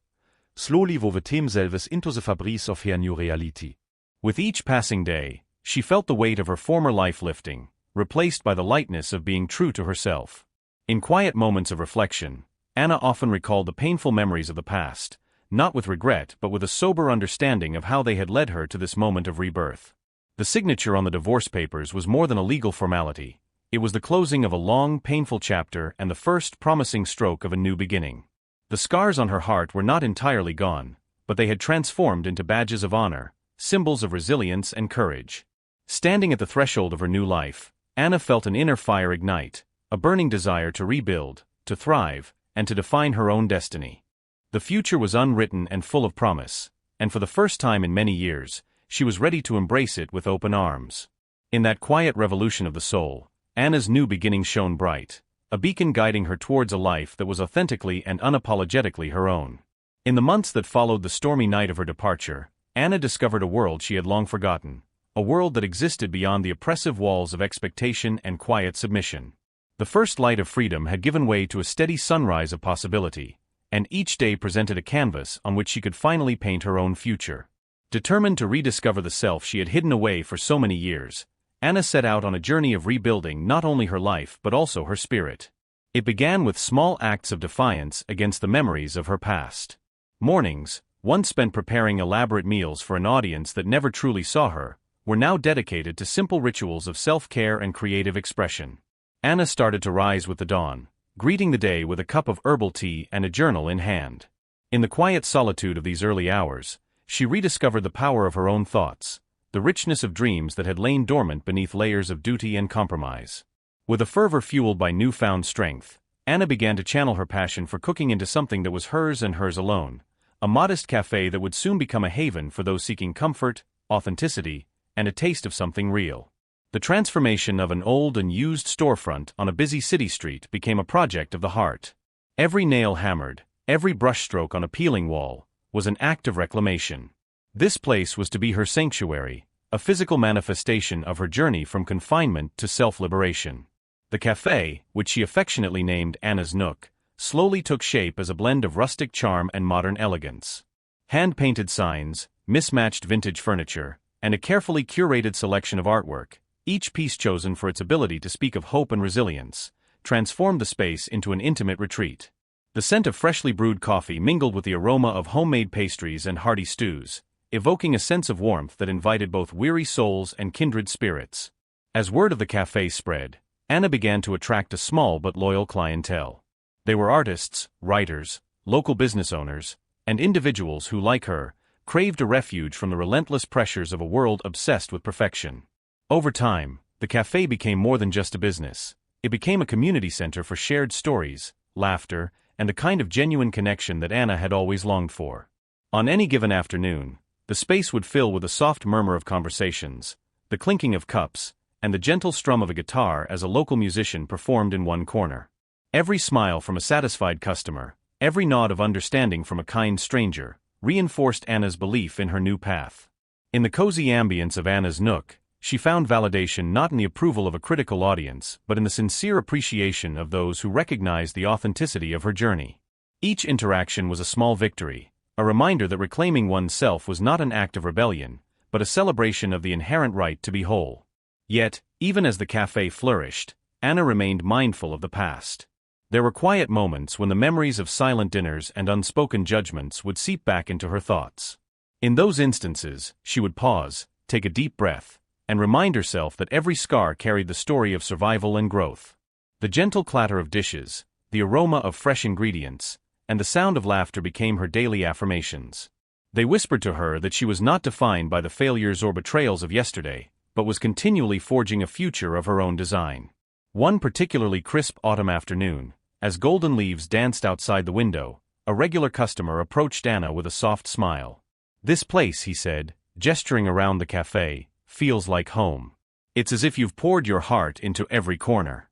slowly wove themselves into the fabrice of her new reality. With each passing day, she felt the weight of her former life lifting, replaced by the lightness of being true to herself. In quiet moments of reflection, Anna often recalled the painful memories of the past, not with regret but with a sober understanding of how they had led her to this moment of rebirth. The signature on the divorce papers was more than a legal formality. It was the closing of a long, painful chapter and the first promising stroke of a new beginning. The scars on her heart were not entirely gone, but they had transformed into badges of honor, symbols of resilience and courage. Standing at the threshold of her new life, Anna felt an inner fire ignite, a burning desire to rebuild, to thrive, and to define her own destiny. The future was unwritten and full of promise, and for the first time in many years, she was ready to embrace it with open arms. In that quiet revolution of the soul, Anna's new beginning shone bright, a beacon guiding her towards a life that was authentically and unapologetically her own. In the months that followed the stormy night of her departure, Anna discovered a world she had long forgotten, a world that existed beyond the oppressive walls of expectation and quiet submission. The first light of freedom had given way to a steady sunrise of possibility, and each day presented a canvas on which she could finally paint her own future. Determined to rediscover the self she had hidden away for so many years, Anna set out on a journey of rebuilding not only her life but also her spirit. It began with small acts of defiance against the memories of her past. Mornings, once spent preparing elaborate meals for an audience that never truly saw her, were now dedicated to simple rituals of self-care and creative expression. Anna started to rise with the dawn, greeting the day with a cup of herbal tea and a journal in hand. In the quiet solitude of these early hours, she rediscovered the power of her own thoughts, the richness of dreams that had lain dormant beneath layers of duty and compromise. With a fervor fueled by newfound strength, Anna began to channel her passion for cooking into something that was hers and hers alone, a modest cafe that would soon become a haven for those seeking comfort, authenticity, and a taste of something real. The transformation of an old and used storefront on a busy city street became a project of the heart. Every nail hammered, every brushstroke on a peeling wall, was an act of reclamation. This place was to be her sanctuary, a physical manifestation of her journey from confinement to self-liberation. The cafe, which she affectionately named Anna's Nook, slowly took shape as a blend of rustic charm and modern elegance. Hand-painted signs, mismatched vintage furniture, and a carefully curated selection of artwork, each piece chosen for its ability to speak of hope and resilience, transformed the space into an intimate retreat. The scent of freshly brewed coffee mingled with the aroma of homemade pastries and hearty stews, evoking a sense of warmth that invited both weary souls and kindred spirits. As word of the cafe spread, Anna began to attract a small but loyal clientele. They were artists, writers, local business owners, and individuals who, like her, craved a refuge from the relentless pressures of a world obsessed with perfection. Over time, the cafe became more than just a business. It became a community center for shared stories, laughter, and the kind of genuine connection that Anna had always longed for. On any given afternoon, the space would fill with a soft murmur of conversations, the clinking of cups, and the gentle strum of a guitar as a local musician performed in one corner. Every smile from a satisfied customer, every nod of understanding from a kind stranger, reinforced Anna's belief in her new path. In the cozy ambience of Anna's Nook, she found validation not in the approval of a critical audience but in the sincere appreciation of those who recognized the authenticity of her journey. Each interaction was a small victory, a reminder that reclaiming oneself was not an act of rebellion, but a celebration of the inherent right to be whole. Yet, even as the cafe flourished, Anna remained mindful of the past. There were quiet moments when the memories of silent dinners and unspoken judgments would seep back into her thoughts. In those instances, she would pause, take a deep breath, and remind herself that every scar carried the story of survival and growth. The gentle clatter of dishes, the aroma of fresh ingredients, and the sound of laughter became her daily affirmations. They whispered to her that she was not defined by the failures or betrayals of yesterday, but was continually forging a future of her own design. One particularly crisp autumn afternoon, as golden leaves danced outside the window, a regular customer approached Anna with a soft smile. "This place," he said, gesturing around the cafe, "feels like home. It's as if you've poured your heart into every corner."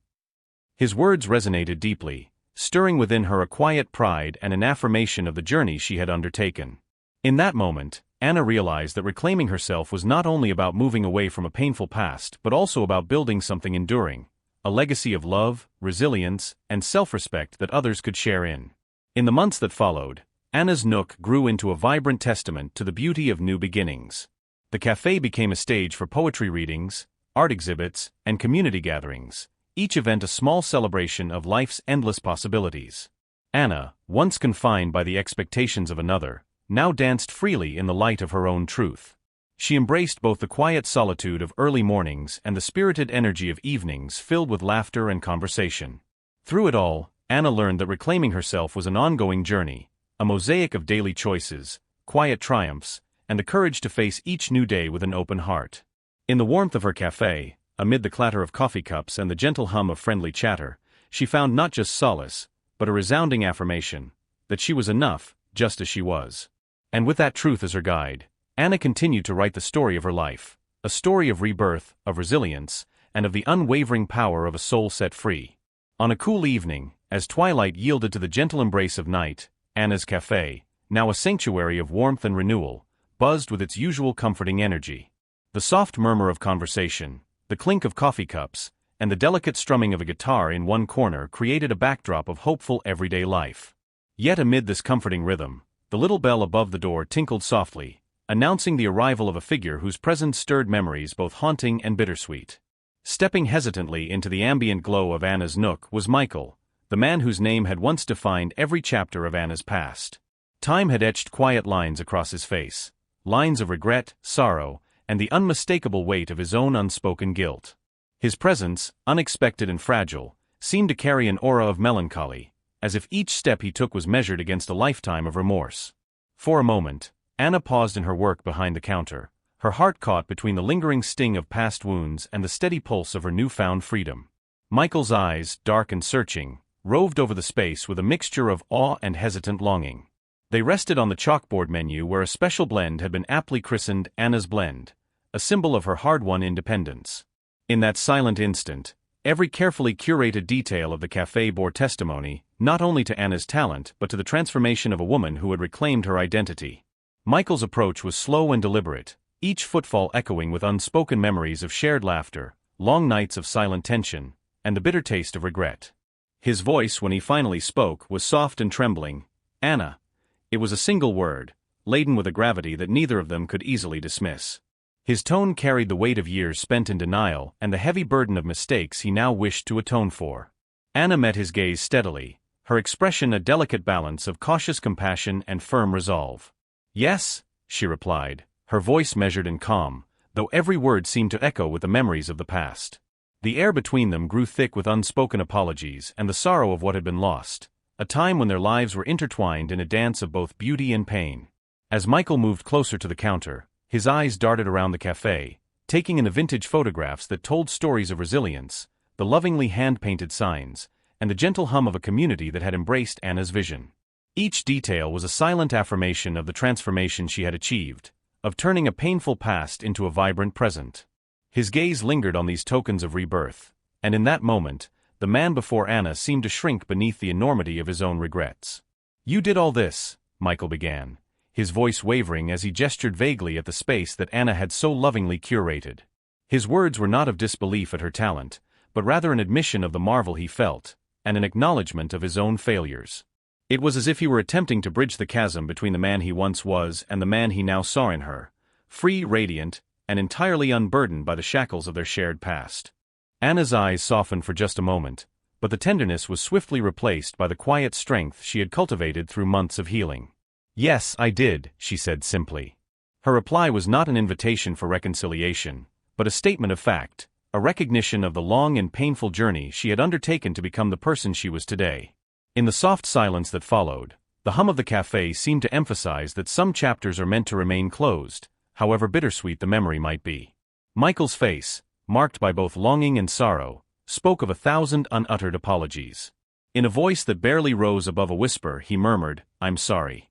His words resonated deeply, stirring within her a quiet pride and an affirmation of the journey she had undertaken. In that moment, Anna realized that reclaiming herself was not only about moving away from a painful past but also about building something enduring, a legacy of love, resilience, and self-respect that others could share in. In the months that followed, Anna's Nook grew into a vibrant testament to the beauty of new beginnings. The cafe became a stage for poetry readings, art exhibits, and community gatherings, each event a small celebration of life's endless possibilities. Anna, once confined by the expectations of another, now danced freely in the light of her own truth. She embraced both the quiet solitude of early mornings and the spirited energy of evenings filled with laughter and conversation. Through it all, Anna learned that reclaiming herself was an ongoing journey, a mosaic of daily choices, quiet triumphs, and the courage to face each new day with an open heart. In the warmth of her cafe, amid the clatter of coffee cups and the gentle hum of friendly chatter, she found not just solace, but a resounding affirmation that she was enough, just as she was. And with that truth as her guide, Anna continued to write the story of her life, a story of rebirth, of resilience, and of the unwavering power of a soul set free. On a cool evening, as twilight yielded to the gentle embrace of night, Anna's cafe, now a sanctuary of warmth and renewal, buzzed with its usual comforting energy. The soft murmur of conversation, the clink of coffee cups, and the delicate strumming of a guitar in one corner created a backdrop of hopeful everyday life. Yet amid this comforting rhythm, the little bell above the door tinkled softly, announcing the arrival of a figure whose presence stirred memories both haunting and bittersweet. Stepping hesitantly into the ambient glow of Anna's nook was Michael, the man whose name had once defined every chapter of Anna's past. Time had etched quiet lines across his face, lines of regret, sorrow, and the unmistakable weight of his own unspoken guilt. His presence, unexpected and fragile, seemed to carry an aura of melancholy, as if each step he took was measured against a lifetime of remorse. For a moment, Anna paused in her work behind the counter, her heart caught between the lingering sting of past wounds and the steady pulse of her newfound freedom. Michael's eyes, dark and searching, roved over the space with a mixture of awe and hesitant longing. They rested on the chalkboard menu where a special blend had been aptly christened Anna's Blend, a symbol of her hard-won independence. In that silent instant, every carefully curated detail of the cafe bore testimony, not only to Anna's talent but to the transformation of a woman who had reclaimed her identity. Michael's approach was slow and deliberate, each footfall echoing with unspoken memories of shared laughter, long nights of silent tension, and the bitter taste of regret. His voice, when he finally spoke, was soft and trembling. "Anna." It was a single word, laden with a gravity that neither of them could easily dismiss. His tone carried the weight of years spent in denial and the heavy burden of mistakes he now wished to atone for. Anna met his gaze steadily, her expression a delicate balance of cautious compassion and firm resolve. "Yes," she replied, her voice measured and calm, though every word seemed to echo with the memories of the past. The air between them grew thick with unspoken apologies and the sorrow of what had been lost, a time when their lives were intertwined in a dance of both beauty and pain. As Michael moved closer to the counter, his eyes darted around the cafe, taking in the vintage photographs that told stories of resilience, the lovingly hand-painted signs, and the gentle hum of a community that had embraced Anna's vision. Each detail was a silent affirmation of the transformation she had achieved, of turning a painful past into a vibrant present. His gaze lingered on these tokens of rebirth, and in that moment, the man before Anna seemed to shrink beneath the enormity of his own regrets. "You did all this," Michael began, his voice wavering as he gestured vaguely at the space that Anna had so lovingly curated. His words were not of disbelief at her talent, but rather an admission of the marvel he felt, and an acknowledgement of his own failures. It was as if he were attempting to bridge the chasm between the man he once was and the man he now saw in her, free, radiant, and entirely unburdened by the shackles of their shared past. Anna's eyes softened for just a moment, but the tenderness was swiftly replaced by the quiet strength she had cultivated through months of healing. "Yes, I did," she said simply. Her reply was not an invitation for reconciliation, but a statement of fact, a recognition of the long and painful journey she had undertaken to become the person she was today. In the soft silence that followed, the hum of the cafe seemed to emphasize that some chapters are meant to remain closed, however bittersweet the memory might be. Michael's face, marked by both longing and sorrow, spoke of 1,000 unuttered apologies. In a voice that barely rose above a whisper, he murmured, "I'm sorry."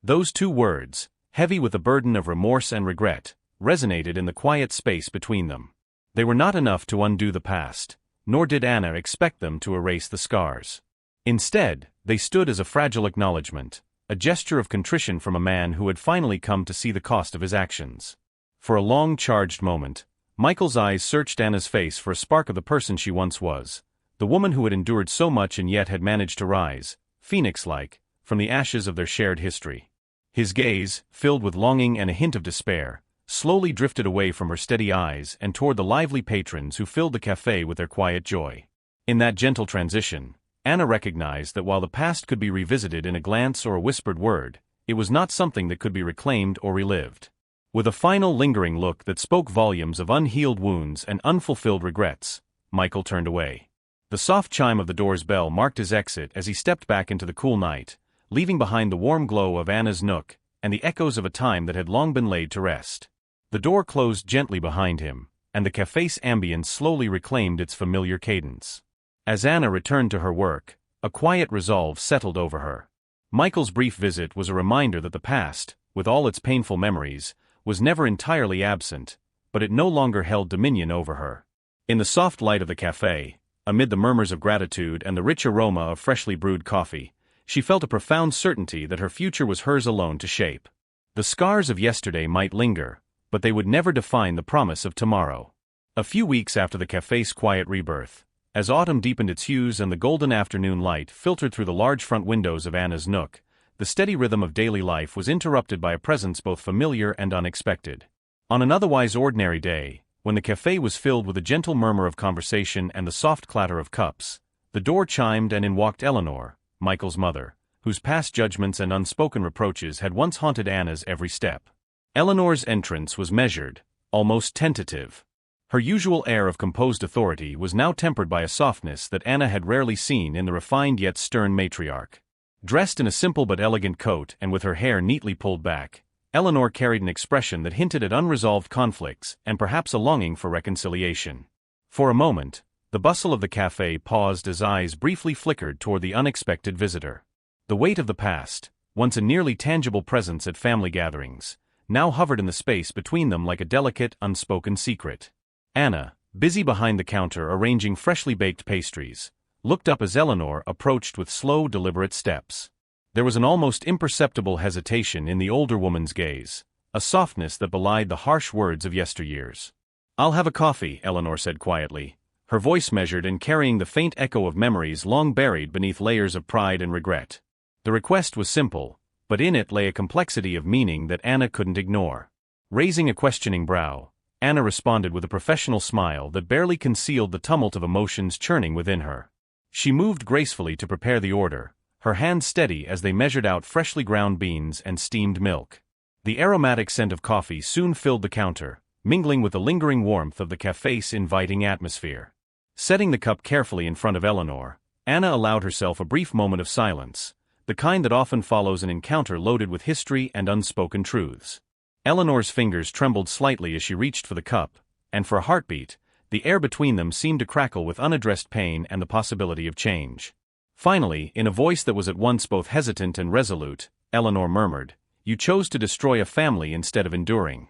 Those two words, heavy with the burden of remorse and regret, resonated in the quiet space between them. They were not enough to undo the past, nor did Anna expect them to erase the scars. Instead, they stood as a fragile acknowledgement, a gesture of contrition from a man who had finally come to see the cost of his actions. For a long, charged moment, Michael's eyes searched Anna's face for a spark of the person she once was, the woman who had endured so much and yet had managed to rise, phoenix-like, from the ashes of their shared history. His gaze, filled with longing and a hint of despair, slowly drifted away from her steady eyes and toward the lively patrons who filled the cafe with their quiet joy. In that gentle transition, Anna recognized that while the past could be revisited in a glance or a whispered word, it was not something that could be reclaimed or relived. With a final lingering look that spoke volumes of unhealed wounds and unfulfilled regrets, Michael turned away. The soft chime of the door's bell marked his exit as he stepped back into the cool night, leaving behind the warm glow of Anna's nook and the echoes of a time that had long been laid to rest. The door closed gently behind him, and the cafe's ambience slowly reclaimed its familiar cadence. As Anna returned to her work, a quiet resolve settled over her. Michael's brief visit was a reminder that the past, with all its painful memories, was never entirely absent, but it no longer held dominion over her. In the soft light of the cafe, amid the murmurs of gratitude and the rich aroma of freshly brewed coffee, she felt a profound certainty that her future was hers alone to shape. The scars of yesterday might linger, but they would never define the promise of tomorrow. A few weeks after the cafe's quiet rebirth, as autumn deepened its hues and the golden afternoon light filtered through the large front windows of Anna's nook, the steady rhythm of daily life was interrupted by a presence both familiar and unexpected. On an otherwise ordinary day, when the cafe was filled with a gentle murmur of conversation and the soft clatter of cups, the door chimed and in walked Eleanor, Michael's mother, whose past judgments and unspoken reproaches had once haunted Anna's every step. Eleanor's entrance was measured, almost tentative. Her usual air of composed authority was now tempered by a softness that Anna had rarely seen in the refined yet stern matriarch. Dressed in a simple but elegant coat and with her hair neatly pulled back, Eleanor carried an expression that hinted at unresolved conflicts and perhaps a longing for reconciliation. For a moment, the bustle of the cafe paused as eyes briefly flickered toward the unexpected visitor. The weight of the past, once a nearly tangible presence at family gatherings, now hovered in the space between them like a delicate, unspoken secret. Anna, busy behind the counter arranging freshly baked pastries, looked up as Eleanor approached with slow, deliberate steps. There was an almost imperceptible hesitation in the older woman's gaze, a softness that belied the harsh words of yesteryears. "I'll have a coffee," Eleanor said quietly, her voice measured and carrying the faint echo of memories long buried beneath layers of pride and regret. The request was simple, but in it lay a complexity of meaning that Anna couldn't ignore. Raising a questioning brow, Anna responded with a professional smile that barely concealed the tumult of emotions churning within her. She moved gracefully to prepare the order, her hands steady as they measured out freshly ground beans and steamed milk. The aromatic scent of coffee soon filled the counter, mingling with the lingering warmth of the cafe's inviting atmosphere. Setting the cup carefully in front of Eleanor, Anna allowed herself a brief moment of silence, the kind that often follows an encounter loaded with history and unspoken truths. Eleanor's fingers trembled slightly as she reached for the cup, and for a heartbeat, the air between them seemed to crackle with unaddressed pain and the possibility of change. Finally, in a voice that was at once both hesitant and resolute, Eleanor murmured, "You chose to destroy a family instead of enduring."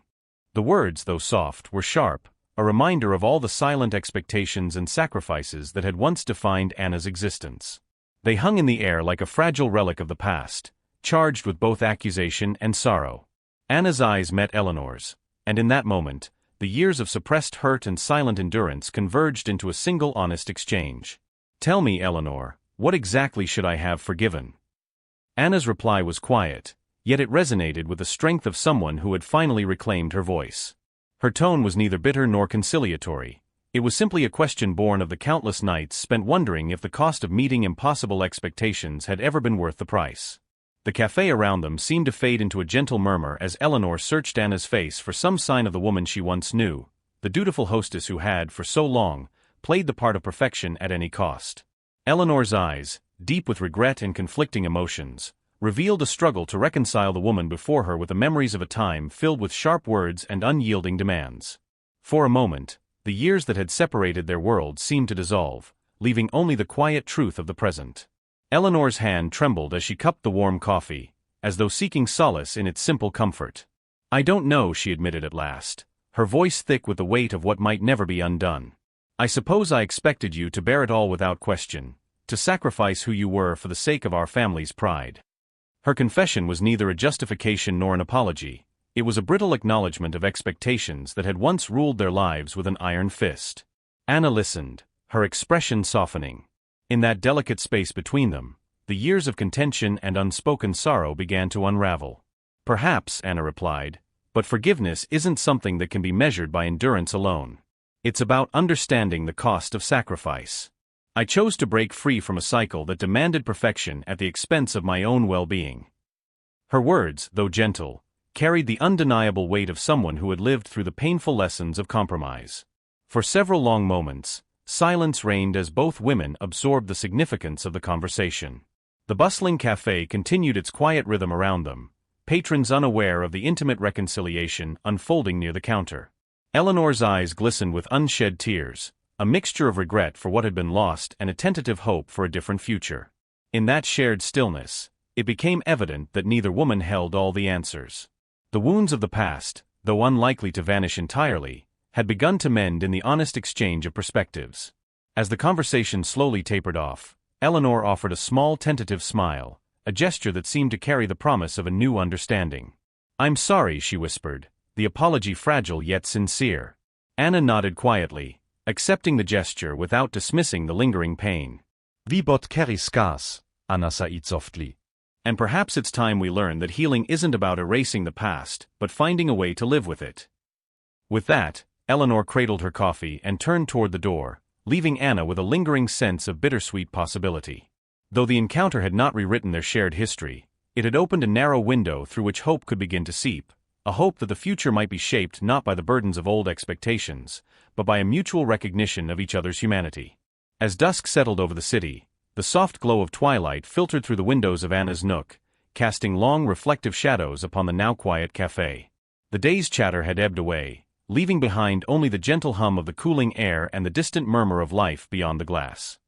The words, though soft, were sharp, a reminder of all the silent expectations and sacrifices that had once defined Anna's existence. They hung in the air like a fragile relic of the past, charged with both accusation and sorrow. Anna's eyes met Eleanor's, and in that moment, the years of suppressed hurt and silent endurance converged into a single honest exchange. "Tell me, Eleanor, what exactly should I have forgiven?" Anna's reply was quiet, yet it resonated with the strength of someone who had finally reclaimed her voice. Her tone was neither bitter nor conciliatory. It was simply a question born of the countless nights spent wondering if the cost of meeting impossible expectations had ever been worth the price. The cafe around them seemed to fade into a gentle murmur as Eleanor searched Anna's face for some sign of the woman she once knew, the dutiful hostess who had, for so long, played the part of perfection at any cost. Eleanor's eyes, deep with regret and conflicting emotions, revealed a struggle to reconcile the woman before her with the memories of a time filled with sharp words and unyielding demands. For a moment, the years that had separated their worlds seemed to dissolve, leaving only the quiet truth of the present. Eleanor's hand trembled as she cupped the warm coffee, as though seeking solace in its simple comfort. "I don't know," she admitted at last, her voice thick with the weight of what might never be undone. "I suppose I expected you to bear it all without question, to sacrifice who you were for the sake of our family's pride." Her confession was neither a justification nor an apology. It was a brittle acknowledgement of expectations that had once ruled their lives with an iron fist. Anna listened, her expression softening. In that delicate space between them, the years of contention and unspoken sorrow began to unravel. "Perhaps," Anna replied, But forgiveness isn't something that can be measured by endurance alone. It's about understanding the cost of sacrifice. I chose to break free from a cycle that demanded perfection at the expense of my own well-being. Her words, though gentle, carried the undeniable weight of someone who had lived through the painful lessons of compromise. For several long moments, silence reigned as both women absorbed the significance of the conversation. The bustling cafe continued its quiet rhythm around them, patrons unaware of the intimate reconciliation unfolding near the counter. Eleanor's eyes glistened with unshed tears, a mixture of regret for what had been lost and a tentative hope for a different future. In that shared stillness, it became evident that neither woman held all the answers. The wounds of the past, though unlikely to vanish entirely, had begun to mend in the honest exchange of perspectives. As the conversation slowly tapered off, Eleanor offered a small tentative smile, a gesture that seemed to carry the promise of a new understanding. "I'm sorry," she whispered, the apology fragile yet sincere. Anna nodded quietly, accepting the gesture without dismissing the lingering pain. "Vi bot carry scars," Anna said softly. And perhaps it's time we learn that healing isn't about erasing the past, but finding a way to live with it. With that, Eleanor cradled her coffee and turned toward the door, leaving Anna with a lingering sense of bittersweet possibility. Though the encounter had not rewritten their shared history, it had opened a narrow window through which hope could begin to seep, a hope that the future might be shaped not by the burdens of old expectations, but by a mutual recognition of each other's humanity. As dusk settled over the city, the soft glow of twilight filtered through the windows of Anna's nook, casting long reflective shadows upon the now quiet cafe. The day's chatter had ebbed away, leaving behind only the gentle hum of the cooling air and the distant murmur of life beyond the glass.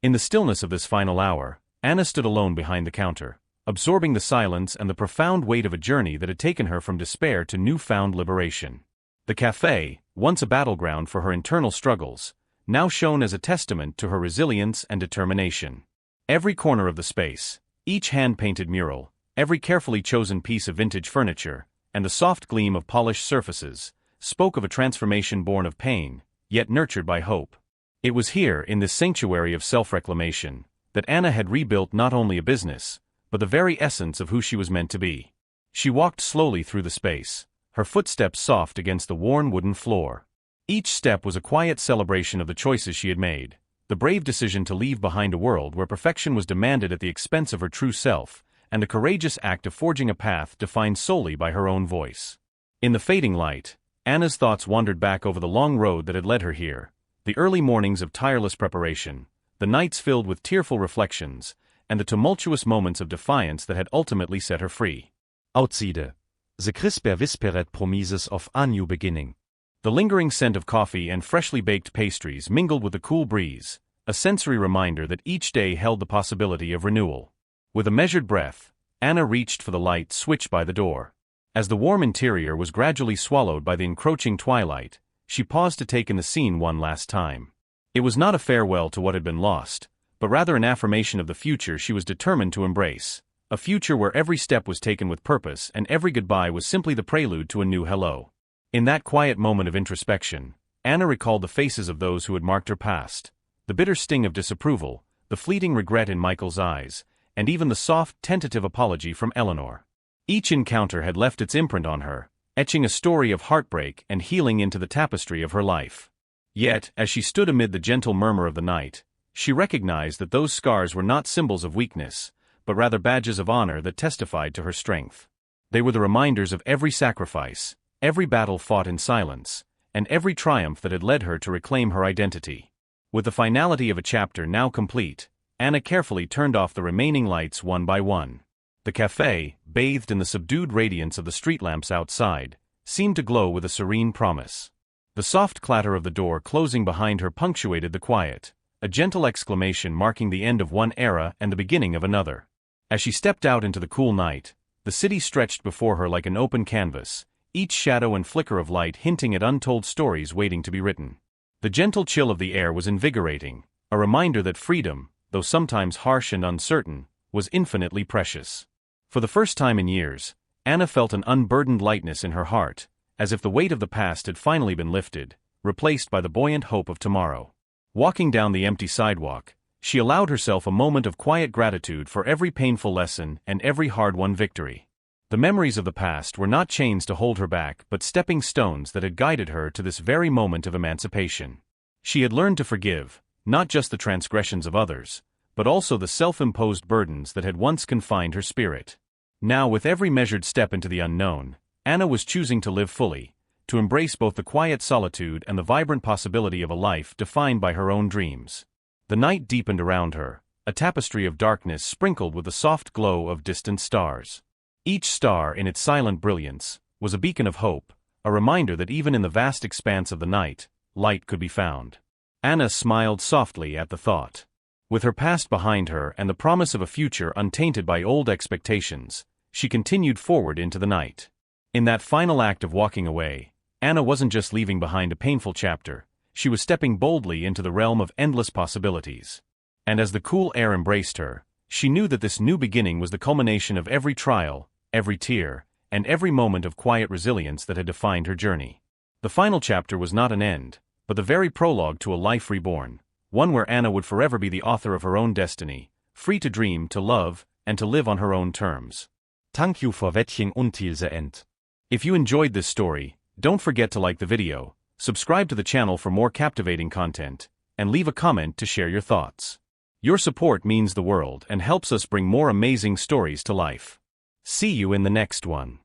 In the stillness of this final hour, Anna stood alone behind the counter, absorbing the silence and the profound weight of a journey that had taken her from despair to newfound liberation. The cafe, once a battleground for her internal struggles, now shone as a testament to her resilience and determination. Every corner of the space, each hand-painted mural, every carefully chosen piece of vintage furniture, and the soft gleam of polished surfaces, spoke of a transformation born of pain, yet nurtured by hope. It was here, in this sanctuary of self-reclamation, that Anna had rebuilt not only a business, but the very essence of who she was meant to be. She walked slowly through the space, her footsteps soft against the worn wooden floor. Each step was a quiet celebration of the choices she had made, the brave decision to leave behind a world where perfection was demanded at the expense of her true self, and the courageous act of forging a path defined solely by her own voice. In the fading light, Anna's thoughts wandered back over the long road that had led her here, the early mornings of tireless preparation, the nights filled with tearful reflections, and the tumultuous moments of defiance that had ultimately set her free. Outside, the crisp air whispered promises of a new beginning. The lingering scent of coffee and freshly baked pastries mingled with the cool breeze, a sensory reminder that each day held the possibility of renewal. With a measured breath, Anna reached for the light switch by the door. As the warm interior was gradually swallowed by the encroaching twilight, she paused to take in the scene one last time. It was not a farewell to what had been lost, but rather an affirmation of the future she was determined to embrace, a future where every step was taken with purpose and every goodbye was simply the prelude to a new hello. In that quiet moment of introspection, Anna recalled the faces of those who had marked her past, the bitter sting of disapproval, the fleeting regret in Michael's eyes, and even the soft, tentative apology from Eleanor. Each encounter had left its imprint on her, etching a story of heartbreak and healing into the tapestry of her life. Yet, as she stood amid the gentle murmur of the night, she recognized that those scars were not symbols of weakness, but rather badges of honor that testified to her strength. They were the reminders of every sacrifice, every battle fought in silence, and every triumph that had led her to reclaim her identity. With the finality of a chapter now complete, Anna carefully turned off the remaining lights one by one. The cafe, bathed in the subdued radiance of the street lamps outside, seemed to glow with a serene promise. The soft clatter of the door closing behind her punctuated the quiet, a gentle exclamation marking the end of one era and the beginning of another. As she stepped out into the cool night, the city stretched before her like an open canvas, each shadow and flicker of light hinting at untold stories waiting to be written. The gentle chill of the air was invigorating, a reminder that freedom, though sometimes harsh and uncertain, was infinitely precious. For the first time in years, Anna felt an unburdened lightness in her heart, as if the weight of the past had finally been lifted, replaced by the buoyant hope of tomorrow. Walking down the empty sidewalk, she allowed herself a moment of quiet gratitude for every painful lesson and every hard-won victory. The memories of the past were not chains to hold her back but stepping stones that had guided her to this very moment of emancipation. She had learned to forgive, not just the transgressions of others, but also the self-imposed burdens that had once confined her spirit. Now, with every measured step into the unknown, Anna was choosing to live fully, to embrace both the quiet solitude and the vibrant possibility of a life defined by her own dreams. The night deepened around her, a tapestry of darkness sprinkled with the soft glow of distant stars. Each star, in its silent brilliance, was a beacon of hope, a reminder that even in the vast expanse of the night, light could be found. Anna smiled softly at the thought. With her past behind her and the promise of a future untainted by old expectations, she continued forward into the night. In that final act of walking away, Anna wasn't just leaving behind a painful chapter, she was stepping boldly into the realm of endless possibilities. And as the cool air embraced her, she knew that this new beginning was the culmination of every trial, every tear, and every moment of quiet resilience that had defined her journey. The final chapter was not an end, but the very prologue to a life reborn, one where Anna would forever be the author of her own destiny, free to dream, to love, and to live on her own terms. Thank you for watching until the end. If you enjoyed this story, don't forget to like the video, subscribe to the channel for more captivating content, and leave a comment to share your thoughts. Your support means the world and helps us bring more amazing stories to life. See you in the next one.